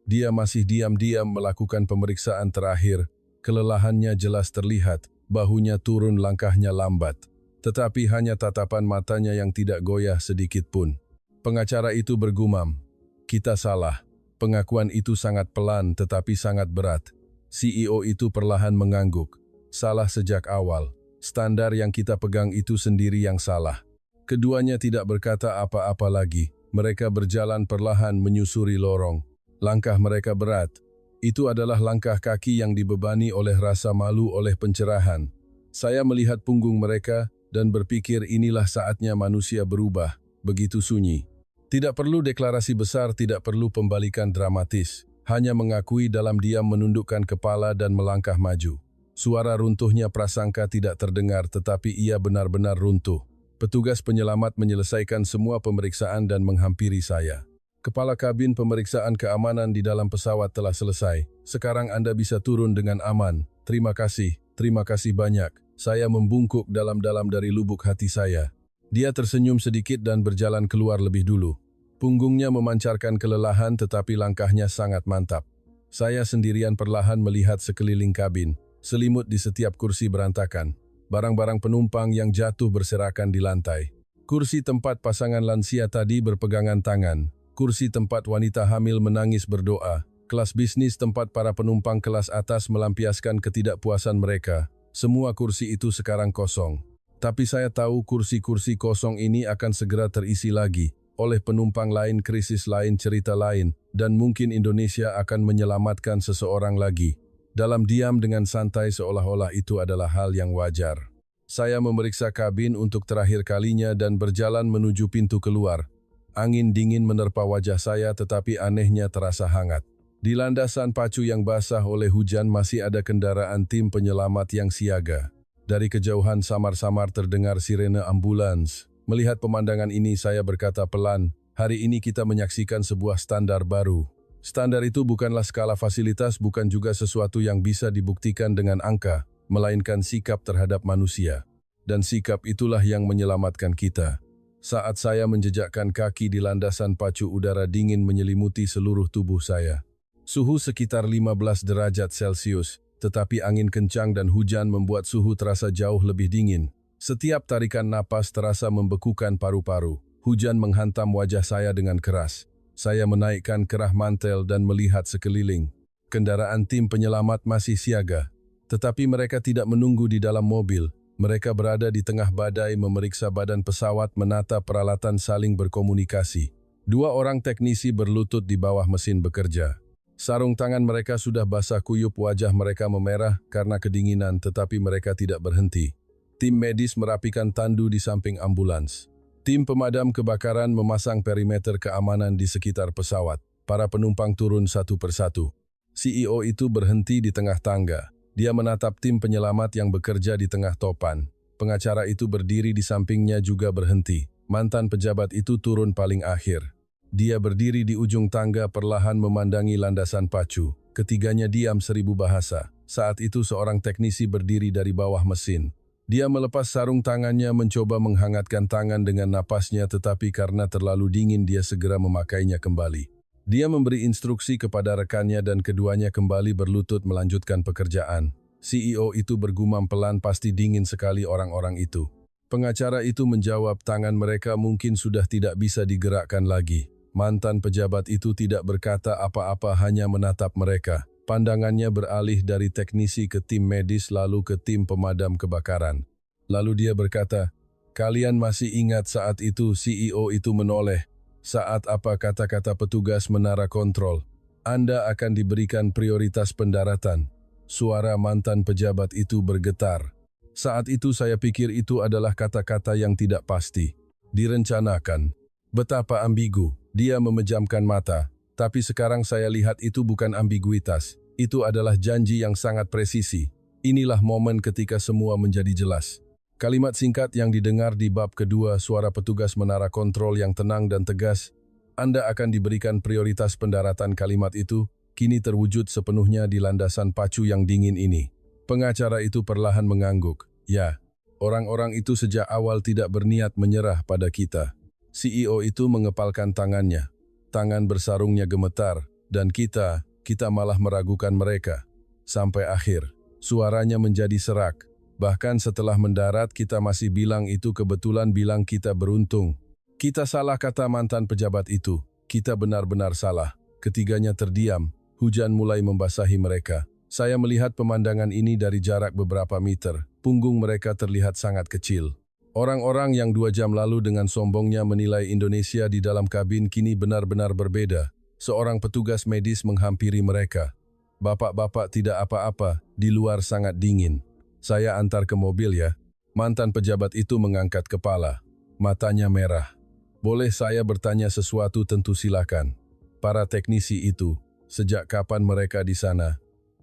Dia masih diam-diam melakukan pemeriksaan terakhir. Kelelahannya jelas terlihat, bahunya turun, langkahnya lambat. Tetapi hanya tatapan matanya yang tidak goyah sedikit pun. Pengacara itu bergumam, kita salah. Pengakuan itu sangat pelan tetapi sangat berat. CEO itu perlahan mengangguk. Salah sejak awal. Standar yang kita pegang itu sendiri yang salah. Keduanya tidak berkata apa-apa lagi. Mereka berjalan perlahan menyusuri lorong. Langkah mereka berat. Itu adalah langkah kaki yang dibebani oleh rasa malu oleh pencerahan. Saya melihat punggung mereka dan berpikir inilah saatnya manusia berubah, begitu sunyi. Tidak perlu deklarasi besar, tidak perlu pembalikan dramatis. Hanya mengakui dalam diam, menundukkan kepala dan melangkah maju. Suara runtuhnya prasangka tidak terdengar tetapi ia benar-benar runtuh. Petugas penyelamat menyelesaikan semua pemeriksaan dan menghampiri saya. Kepala kabin pemeriksaan keamanan di dalam pesawat telah selesai. Sekarang Anda bisa turun dengan aman. Terima kasih banyak. Saya membungkuk dalam-dalam dari lubuk hati saya. Dia tersenyum sedikit dan berjalan keluar lebih dulu. Punggungnya memancarkan kelelahan tetapi langkahnya sangat mantap. Saya sendirian perlahan melihat sekeliling kabin. Selimut di setiap kursi berantakan. Barang-barang penumpang yang jatuh berserakan di lantai. Kursi tempat pasangan lansia tadi berpegangan tangan. Kursi tempat wanita hamil menangis berdoa. Kelas bisnis tempat para penumpang kelas atas melampiaskan ketidakpuasan mereka. Semua kursi itu sekarang kosong. Tapi saya tahu kursi-kursi kosong ini akan segera terisi lagi oleh penumpang lain, krisis lain, cerita lain, dan mungkin Indonesia akan menyelamatkan seseorang lagi. Dalam diam dengan santai seolah-olah itu adalah hal yang wajar. Saya memeriksa kabin untuk terakhir kalinya dan berjalan menuju pintu keluar. Angin dingin menerpa wajah saya tetapi anehnya terasa hangat. Di landasan pacu yang basah oleh hujan masih ada kendaraan tim penyelamat yang siaga. Dari kejauhan samar-samar terdengar sirene ambulans. Melihat pemandangan ini saya berkata pelan, hari ini kita menyaksikan sebuah standar baru. Standar itu bukanlah skala fasilitas, bukan juga sesuatu yang bisa dibuktikan dengan angka, melainkan sikap terhadap manusia. Dan sikap itulah yang menyelamatkan kita. Saat saya menjejakkan kaki di landasan pacu, udara dingin menyelimuti seluruh tubuh saya. Suhu sekitar 15 derajat Celcius, tetapi angin kencang dan hujan membuat suhu terasa jauh lebih dingin. Setiap tarikan napas terasa membekukan paru-paru. Hujan menghantam wajah saya dengan keras. Saya menaikkan kerah mantel dan melihat sekeliling. Kendaraan tim penyelamat masih siaga. Tetapi mereka tidak menunggu di dalam mobil. Mereka berada di tengah badai memeriksa badan pesawat, menata peralatan, saling berkomunikasi. 2 orang teknisi berlutut di bawah mesin bekerja. Sarung tangan mereka sudah basah kuyup, wajah mereka memerah karena kedinginan, tetapi mereka tidak berhenti. Tim medis merapikan tandu di samping ambulans. Tim pemadam kebakaran memasang perimeter keamanan di sekitar pesawat. Para penumpang turun satu persatu. CEO itu berhenti di tengah tangga. Dia menatap tim penyelamat yang bekerja di tengah topan. Pengacara itu berdiri di sampingnya juga berhenti. Mantan pejabat itu turun paling akhir. Dia berdiri di ujung tangga perlahan memandangi landasan pacu. Ketiganya diam 1000 bahasa. Saat itu seorang teknisi berdiri dari bawah mesin. Dia melepas sarung tangannya, mencoba menghangatkan tangan dengan napasnya, tetapi karena terlalu dingin dia segera memakainya kembali. Dia memberi instruksi kepada rekannya dan keduanya kembali berlutut melanjutkan pekerjaan. CEO itu bergumam pelan, pasti dingin sekali orang-orang itu. Pengacara itu menjawab, tangan mereka mungkin sudah tidak bisa digerakkan lagi. Mantan pejabat itu tidak berkata apa-apa, hanya menatap mereka. Pandangannya beralih dari teknisi ke tim medis lalu ke tim pemadam kebakaran. Lalu dia berkata, "Kalian masih ingat saat itu?" CEO itu menoleh. "Saat apa?" kata-kata petugas menara kontrol. "Anda akan diberikan prioritas pendaratan." Suara mantan pejabat itu bergetar. Saat itu saya pikir itu adalah kata-kata yang tidak pasti. Direncanakan. Betapa ambigu. Dia memejamkan mata. Tapi sekarang saya lihat itu bukan ambiguitas. Itu adalah janji yang sangat presisi. Inilah momen ketika semua menjadi jelas. Kalimat singkat yang didengar di bab kedua, suara petugas menara kontrol yang tenang dan tegas. Anda akan diberikan prioritas pendaratan. Kalimat itu kini terwujud sepenuhnya di landasan pacu yang dingin ini. Pengacara itu perlahan mengangguk. Ya, orang-orang itu sejak awal tidak berniat menyerah pada kita. CEO itu mengepalkan tangannya. Tangan bersarungnya gemetar. Dan kita malah meragukan mereka. Sampai akhir, suaranya menjadi serak. Bahkan setelah mendarat kita masih bilang itu kebetulan, bilang kita beruntung. Kita salah, kata mantan pejabat itu. Kita benar-benar salah. Ketiganya terdiam. Hujan mulai membasahi mereka. Saya melihat pemandangan ini dari jarak beberapa meter. Punggung mereka terlihat sangat kecil. Orang-orang yang 2 jam lalu dengan sombongnya menilai Indonesia di dalam kabin kini benar-benar berbeda. Seorang petugas medis menghampiri mereka. "Bapak-bapak tidak apa-apa, di luar sangat dingin. Saya antar ke mobil ya." Mantan pejabat itu mengangkat kepala. Matanya merah. "Boleh saya bertanya sesuatu?" "Tentu silakan." Para teknisi itu, sejak kapan mereka di sana?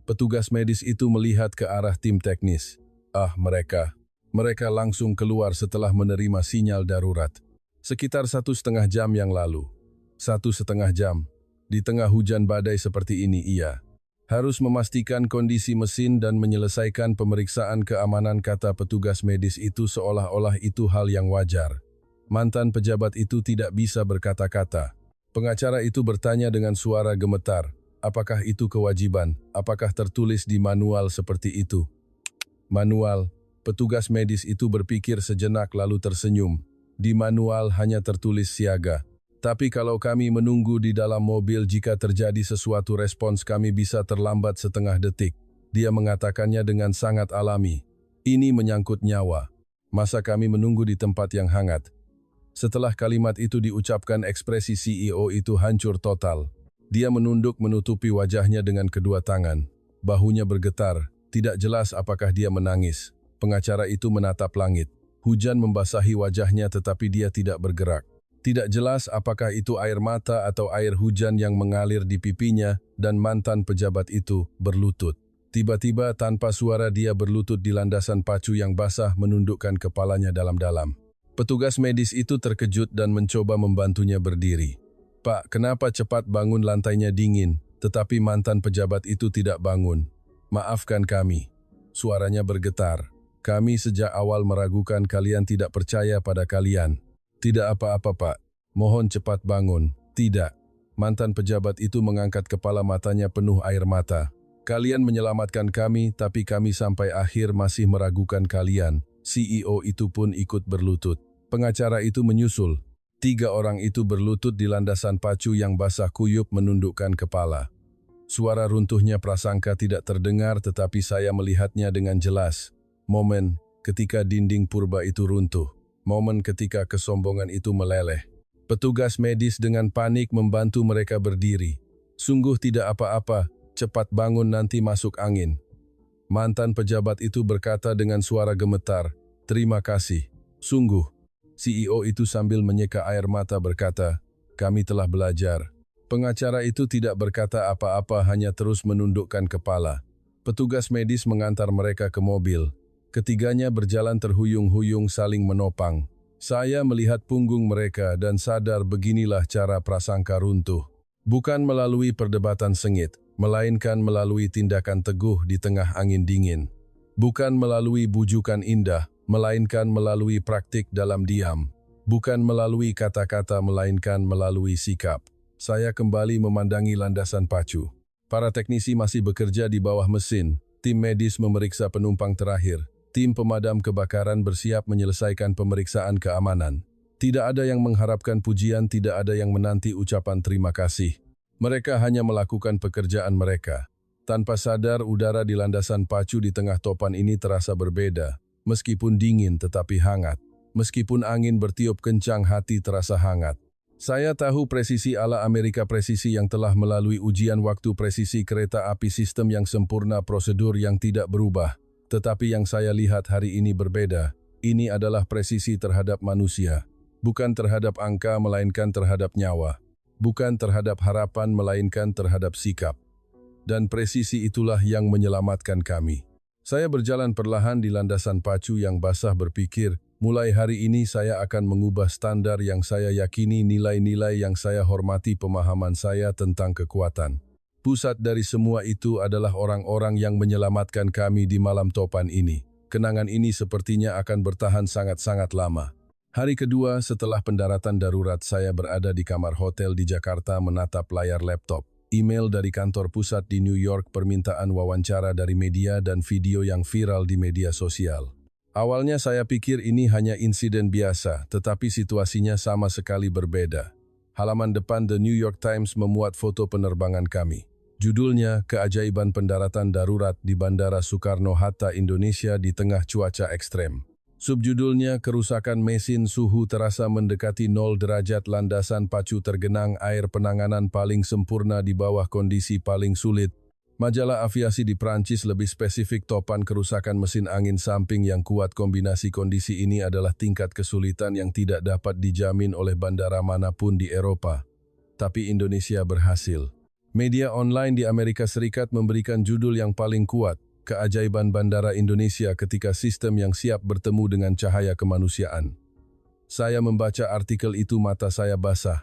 Petugas medis itu melihat ke arah tim teknis. Mereka langsung keluar setelah menerima sinyal darurat. Sekitar 1,5 jam yang lalu. 1,5 jam. Di tengah hujan badai seperti ini, iya. Harus memastikan kondisi mesin dan menyelesaikan pemeriksaan keamanan, kata petugas medis itu seolah-olah itu hal yang wajar. Mantan pejabat itu tidak bisa berkata-kata. Pengacara itu bertanya dengan suara gemetar, apakah itu kewajiban? Apakah tertulis di manual seperti itu? Manual. Petugas medis itu berpikir sejenak lalu tersenyum. Di manual hanya tertulis siaga. Tapi kalau kami menunggu di dalam mobil, jika terjadi sesuatu respons kami bisa terlambat setengah detik. Dia mengatakannya dengan sangat alami. Ini menyangkut nyawa. Masa kami menunggu di tempat yang hangat? Setelah kalimat itu diucapkan, ekspresi CEO itu hancur total. Dia menunduk menutupi wajahnya dengan kedua tangan. Bahunya bergetar. Tidak jelas apakah dia menangis. Pengacara itu menatap langit. Hujan membasahi wajahnya tetapi dia tidak bergerak. Tidak jelas apakah itu air mata atau air hujan yang mengalir di pipinya, dan mantan pejabat itu berlutut. Tiba-tiba tanpa suara dia berlutut di landasan pacu yang basah, menundukkan kepalanya dalam-dalam. Petugas medis itu terkejut dan mencoba membantunya berdiri. "Pak, kenapa cepat bangun, lantainya dingin?" Tetapi mantan pejabat itu tidak bangun. "Maafkan kami." Suaranya bergetar. "Kami sejak awal meragukan kalian, tidak percaya pada kalian." "Tidak apa-apa, Pak. Mohon cepat bangun." "Tidak." Mantan pejabat itu mengangkat kepala, matanya penuh air mata. "Kalian menyelamatkan kami, tapi kami sampai akhir masih meragukan kalian." CEO itu pun ikut berlutut. Pengacara itu menyusul. 3 orang itu berlutut di landasan pacu yang basah kuyup menundukkan kepala. Suara runtuhnya prasangka tidak terdengar tetapi saya melihatnya dengan jelas. Momen ketika dinding purba itu runtuh. Momen ketika kesombongan itu meleleh. Petugas medis dengan panik membantu mereka berdiri. Sungguh tidak apa-apa, cepat bangun nanti masuk angin. Mantan pejabat itu berkata dengan suara gemetar, "Terima kasih." Sungguh. CEO itu sambil menyeka air mata berkata, "Kami telah belajar." Pengacara itu tidak berkata apa-apa, hanya terus menundukkan kepala. Petugas medis mengantar mereka ke mobil. Ketiganya berjalan terhuyung-huyung saling menopang. Saya melihat punggung mereka dan sadar beginilah cara prasangka runtuh. Bukan melalui perdebatan sengit, melainkan melalui tindakan teguh di tengah angin dingin. Bukan melalui bujukan indah, melainkan melalui praktik dalam diam. Bukan melalui kata-kata, melainkan melalui sikap. Saya kembali memandangi landasan pacu. Para teknisi masih bekerja di bawah mesin. Tim medis memeriksa penumpang terakhir. Tim pemadam kebakaran bersiap menyelesaikan pemeriksaan keamanan. Tidak ada yang mengharapkan pujian, tidak ada yang menanti ucapan terima kasih. Mereka hanya melakukan pekerjaan mereka. Tanpa sadar, udara di landasan pacu di tengah topan ini terasa berbeda. Meskipun dingin tetapi hangat. Meskipun angin bertiup kencang, hati terasa hangat. Saya tahu presisi ala Amerika, presisi yang telah melalui ujian waktu, presisi kereta api, sistem yang sempurna, prosedur yang tidak berubah. Tetapi yang saya lihat hari ini berbeda. Ini adalah presisi terhadap manusia. Bukan terhadap angka, melainkan terhadap nyawa. Bukan terhadap harapan, melainkan terhadap sikap. Dan presisi itulah yang menyelamatkan kami. Saya berjalan perlahan di landasan pacu yang basah, berpikir, mulai hari ini saya akan mengubah standar yang saya yakini, nilai-nilai yang saya hormati, pemahaman saya tentang kekuatan. Pusat dari semua itu adalah orang-orang yang menyelamatkan kami di malam topan ini. Kenangan ini sepertinya akan bertahan sangat-sangat lama. Hari kedua setelah pendaratan darurat, saya berada di kamar hotel di Jakarta menatap layar laptop. Email dari kantor pusat di New York, permintaan wawancara dari media dan video yang viral di media sosial. Awalnya saya pikir ini hanya insiden biasa, tetapi situasinya sama sekali berbeda. Halaman depan The New York Times memuat foto penerbangan kami. Judulnya, "Keajaiban Pendaratan Darurat di Bandara Soekarno-Hatta, Indonesia di Tengah Cuaca Ekstrem." Subjudulnya, "Kerusakan mesin, suhu terasa mendekati 0 derajat, landasan pacu tergenang, air, penanganan paling sempurna di bawah kondisi paling sulit." Majalah aviasi di Prancis lebih spesifik, topan kerusakan mesin angin samping yang kuat. Kombinasi kondisi ini adalah tingkat kesulitan yang tidak dapat dijamin oleh bandara manapun di Eropa. Tapi Indonesia berhasil. Media online di Amerika Serikat memberikan judul yang paling kuat, "Keajaiban Bandara Indonesia Ketika Sistem yang Siap Bertemu dengan Cahaya Kemanusiaan." Saya membaca artikel itu, mata saya basah.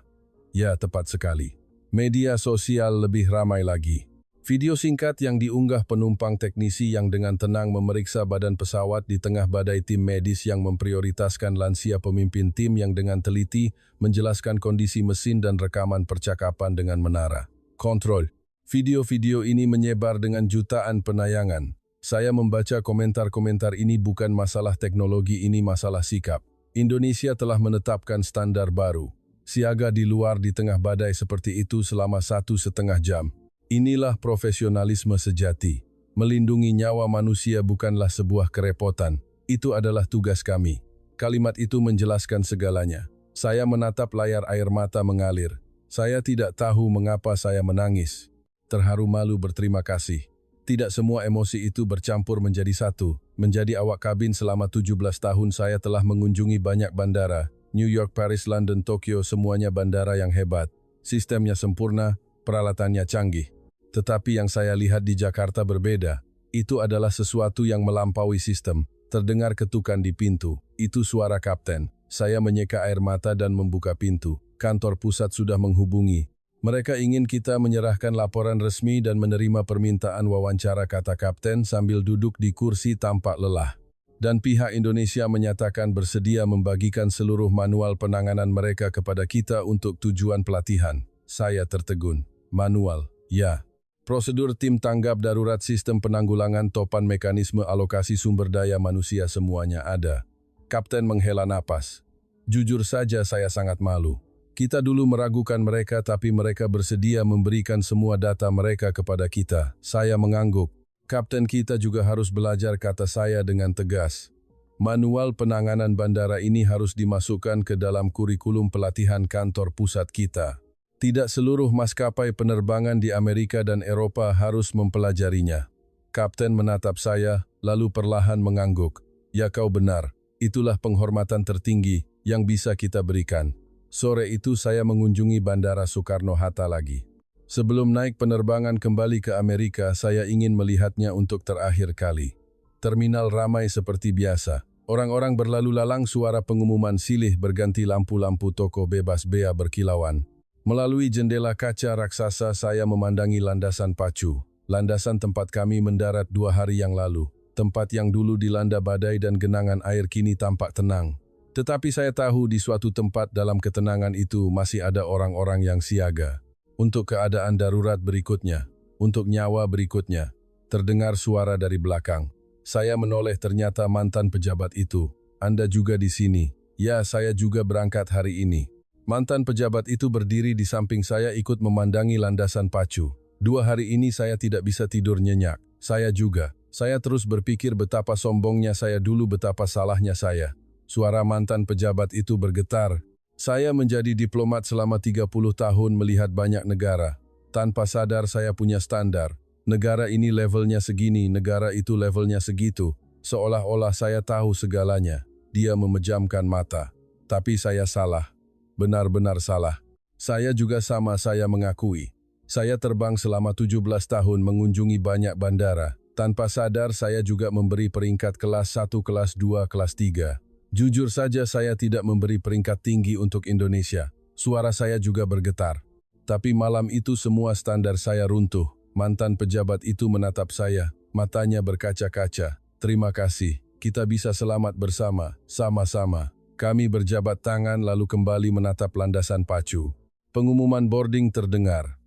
Ya, tepat sekali. Media sosial lebih ramai lagi. Video singkat yang diunggah penumpang, teknisi yang dengan tenang memeriksa badan pesawat di tengah badai, tim medis yang memprioritaskan lansia, pemimpin tim yang dengan teliti menjelaskan kondisi mesin, dan rekaman percakapan dengan menara kontrol. Video-video ini menyebar dengan jutaan penayangan. Saya membaca komentar-komentar, ini bukan masalah teknologi, ini masalah sikap. Indonesia telah menetapkan standar baru. Siaga di luar di tengah badai seperti itu selama 1,5 jam. Inilah profesionalisme sejati. Melindungi nyawa manusia bukanlah sebuah kerepotan. Itu adalah tugas kami. Kalimat itu menjelaskan segalanya. Saya menatap layar, air mata mengalir. Saya tidak tahu mengapa saya menangis. Terharu, malu, berterima kasih. Tidak semua emosi itu bercampur menjadi satu. Menjadi awak kabin selama 17 tahun, saya telah mengunjungi banyak bandara. New York, Paris, London, Tokyo, semuanya bandara yang hebat. Sistemnya sempurna, peralatannya canggih. Tetapi yang saya lihat di Jakarta berbeda. Itu adalah sesuatu yang melampaui sistem. Terdengar ketukan di pintu. Itu suara kapten. Saya menyeka air mata dan membuka pintu. Kantor pusat sudah menghubungi. Mereka ingin kita menyerahkan laporan resmi dan menerima permintaan wawancara, kata kapten sambil duduk di kursi tampak lelah. Dan pihak Indonesia menyatakan bersedia membagikan seluruh manual penanganan mereka kepada kita untuk tujuan pelatihan. Saya tertegun. Manual, ya. Prosedur tim tanggap darurat, sistem penanggulangan topan, mekanisme alokasi sumber daya manusia, semuanya ada. Kapten menghela napas. Jujur saja saya sangat malu. Kita dulu meragukan mereka tapi mereka bersedia memberikan semua data mereka kepada kita. Saya mengangguk. Kapten kita juga harus belajar, kata saya dengan tegas. Manual penanganan bandara ini harus dimasukkan ke dalam kurikulum pelatihan kantor pusat kita. Tidak seluruh maskapai penerbangan di Amerika dan Eropa harus mempelajarinya. Kapten menatap saya, lalu perlahan mengangguk. Ya, kau benar. Itulah penghormatan tertinggi yang bisa kita berikan. Sore itu saya mengunjungi Bandara Soekarno-Hatta lagi. Sebelum naik penerbangan kembali ke Amerika, saya ingin melihatnya untuk terakhir kali. Terminal ramai seperti biasa. Orang-orang berlalu lalang, suara pengumuman silih berganti, lampu-lampu toko bebas bea berkilauan. Melalui jendela kaca raksasa saya memandangi landasan pacu. Landasan tempat kami mendarat 2 hari yang lalu. Tempat yang dulu dilanda badai dan genangan air kini tampak tenang. Tetapi saya tahu di suatu tempat dalam ketenangan itu masih ada orang-orang yang siaga. Untuk keadaan darurat berikutnya, untuk nyawa berikutnya. Terdengar suara dari belakang. Saya menoleh, ternyata mantan pejabat itu. Anda juga di sini? Ya, saya juga berangkat hari ini. Mantan pejabat itu berdiri di samping saya ikut memandangi landasan pacu. 2 hari ini saya tidak bisa tidur nyenyak. Saya juga. Saya terus berpikir betapa sombongnya saya dulu, betapa salahnya saya. Suara mantan pejabat itu bergetar. Saya menjadi diplomat selama 30 tahun, melihat banyak negara. Tanpa sadar saya punya standar. Negara ini levelnya segini, negara itu levelnya segitu. Seolah-olah saya tahu segalanya. Dia memejamkan mata. Tapi saya salah. Benar-benar salah. Saya juga sama, saya mengakui. Saya terbang selama 17 tahun mengunjungi banyak bandara. Tanpa sadar saya juga memberi peringkat kelas 1, kelas 2, kelas 3. Jujur saja saya tidak memberi peringkat tinggi untuk Indonesia. Suara saya juga bergetar. Tapi malam itu semua standar saya runtuh. Mantan pejabat itu menatap saya, matanya berkaca-kaca. Terima kasih, kita bisa selamat bersama, sama-sama. Kami berjabat tangan lalu kembali menatap landasan pacu. Pengumuman boarding terdengar.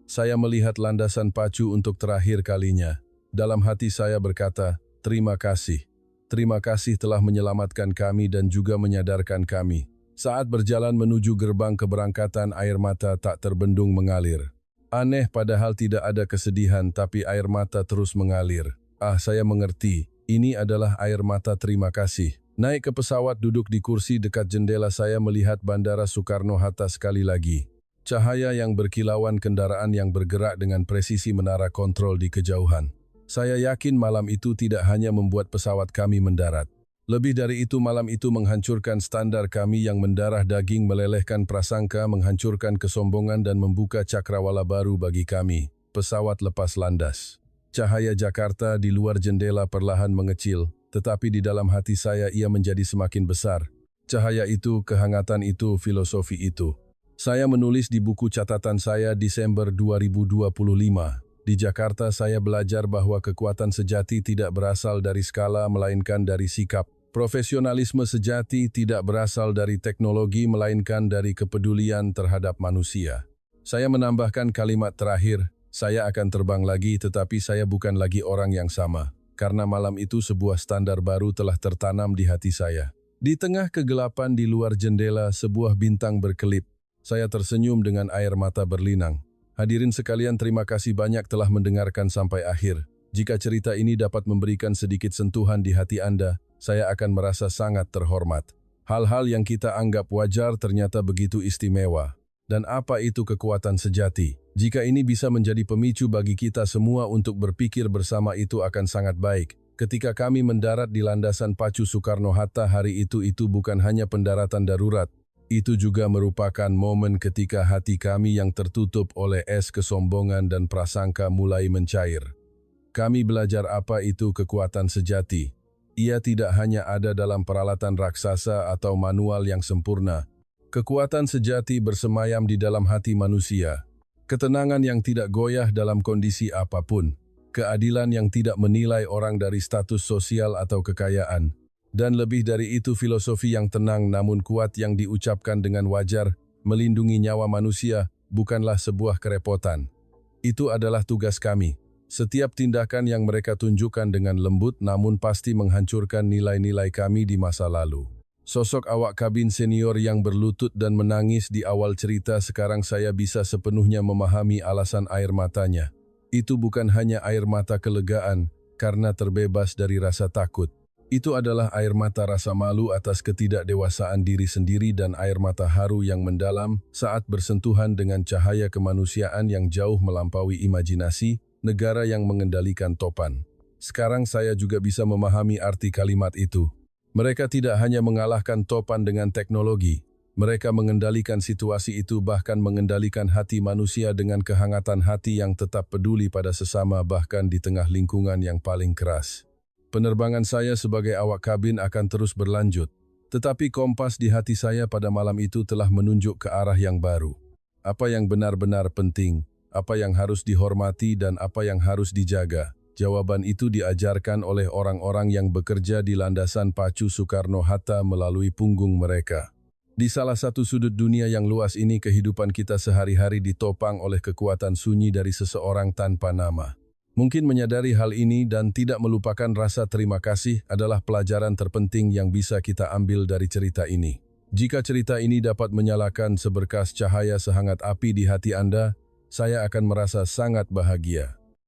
Saya melihat landasan pacu untuk terakhir kalinya. Dalam hati saya berkata, terima kasih. Terima kasih telah menyelamatkan kami dan juga menyadarkan kami. Saat berjalan menuju gerbang keberangkatan, air mata tak terbendung mengalir. Aneh, padahal tidak ada kesedihan, tapi air mata terus mengalir. Saya mengerti. Ini adalah air mata terima kasih. Naik ke pesawat, duduk di kursi dekat jendela, saya melihat Bandara Soekarno-Hatta sekali lagi. Cahaya yang berkilauan, kendaraan yang bergerak dengan presisi, menara kontrol di kejauhan. Saya yakin malam itu tidak hanya membuat pesawat kami mendarat. Lebih dari itu, malam itu menghancurkan standar kami yang mendarah daging, melelehkan prasangka, menghancurkan kesombongan dan membuka cakrawala baru bagi kami. Pesawat lepas landas. Cahaya Jakarta di luar jendela perlahan mengecil, tetapi di dalam hati saya ia menjadi semakin besar. Cahaya itu, kehangatan itu, filosofi itu. Saya menulis di buku catatan saya Desember 2025. Di Jakarta saya belajar bahwa kekuatan sejati tidak berasal dari skala melainkan dari sikap. Profesionalisme sejati tidak berasal dari teknologi melainkan dari kepedulian terhadap manusia. Saya menambahkan kalimat terakhir, saya akan terbang lagi tetapi saya bukan lagi orang yang sama. Karena malam itu sebuah standar baru telah tertanam di hati saya. Di tengah kegelapan di luar jendela, sebuah bintang berkelip. Saya tersenyum dengan air mata berlinang. Hadirin sekalian, terima kasih banyak telah mendengarkan sampai akhir. Jika cerita ini dapat memberikan sedikit sentuhan di hati Anda, saya akan merasa sangat terhormat. Hal-hal yang kita anggap wajar ternyata begitu istimewa. Dan apa itu kekuatan sejati? Jika ini bisa menjadi pemicu bagi kita semua untuk berpikir bersama, itu akan sangat baik. Ketika kami mendarat di landasan pacu Soekarno-Hatta hari itu bukan hanya pendaratan darurat. Itu juga merupakan momen ketika hati kami yang tertutup oleh es kesombongan dan prasangka mulai mencair. Kami belajar apa itu kekuatan sejati. Ia tidak hanya ada dalam peralatan raksasa atau manual yang sempurna. Kekuatan sejati bersemayam di dalam hati manusia. Ketenangan yang tidak goyah dalam kondisi apapun. Keadilan yang tidak menilai orang dari status sosial atau kekayaan. Dan lebih dari itu, filosofi yang tenang namun kuat yang diucapkan dengan wajar, melindungi nyawa manusia, bukanlah sebuah kerepotan. Itu adalah tugas kami. Setiap tindakan yang mereka tunjukkan dengan lembut namun pasti menghancurkan nilai-nilai kami di masa lalu. Sosok awak kabin senior yang berlutut dan menangis di awal cerita, sekarang saya bisa sepenuhnya memahami alasan air matanya. Itu bukan hanya air mata kelegaan karena terbebas dari rasa takut. Itu adalah air mata rasa malu atas ketidakdewasaan diri sendiri dan air mata haru yang mendalam saat bersentuhan dengan cahaya kemanusiaan yang jauh melampaui imajinasi negara yang mengendalikan topan. Sekarang saya juga bisa memahami arti kalimat itu. Mereka tidak hanya mengalahkan topan dengan teknologi, mereka mengendalikan situasi itu, bahkan mengendalikan hati manusia dengan kehangatan hati yang tetap peduli pada sesama bahkan di tengah lingkungan yang paling keras. Penerbangan saya sebagai awak kabin akan terus berlanjut, tetapi kompas di hati saya pada malam itu telah menunjuk ke arah yang baru. Apa yang benar-benar penting, apa yang harus dihormati dan apa yang harus dijaga. Jawaban itu diajarkan oleh orang-orang yang bekerja di landasan pacu Soekarno-Hatta melalui punggung mereka. Di salah satu sudut dunia yang luas ini, kehidupan kita sehari-hari ditopang oleh kekuatan sunyi dari seseorang tanpa nama. Mungkin menyadari hal ini dan tidak melupakan rasa terima kasih adalah pelajaran terpenting yang bisa kita ambil dari cerita ini. Jika cerita ini dapat menyalakan seberkas cahaya sehangat api di hati Anda, saya akan merasa sangat bahagia.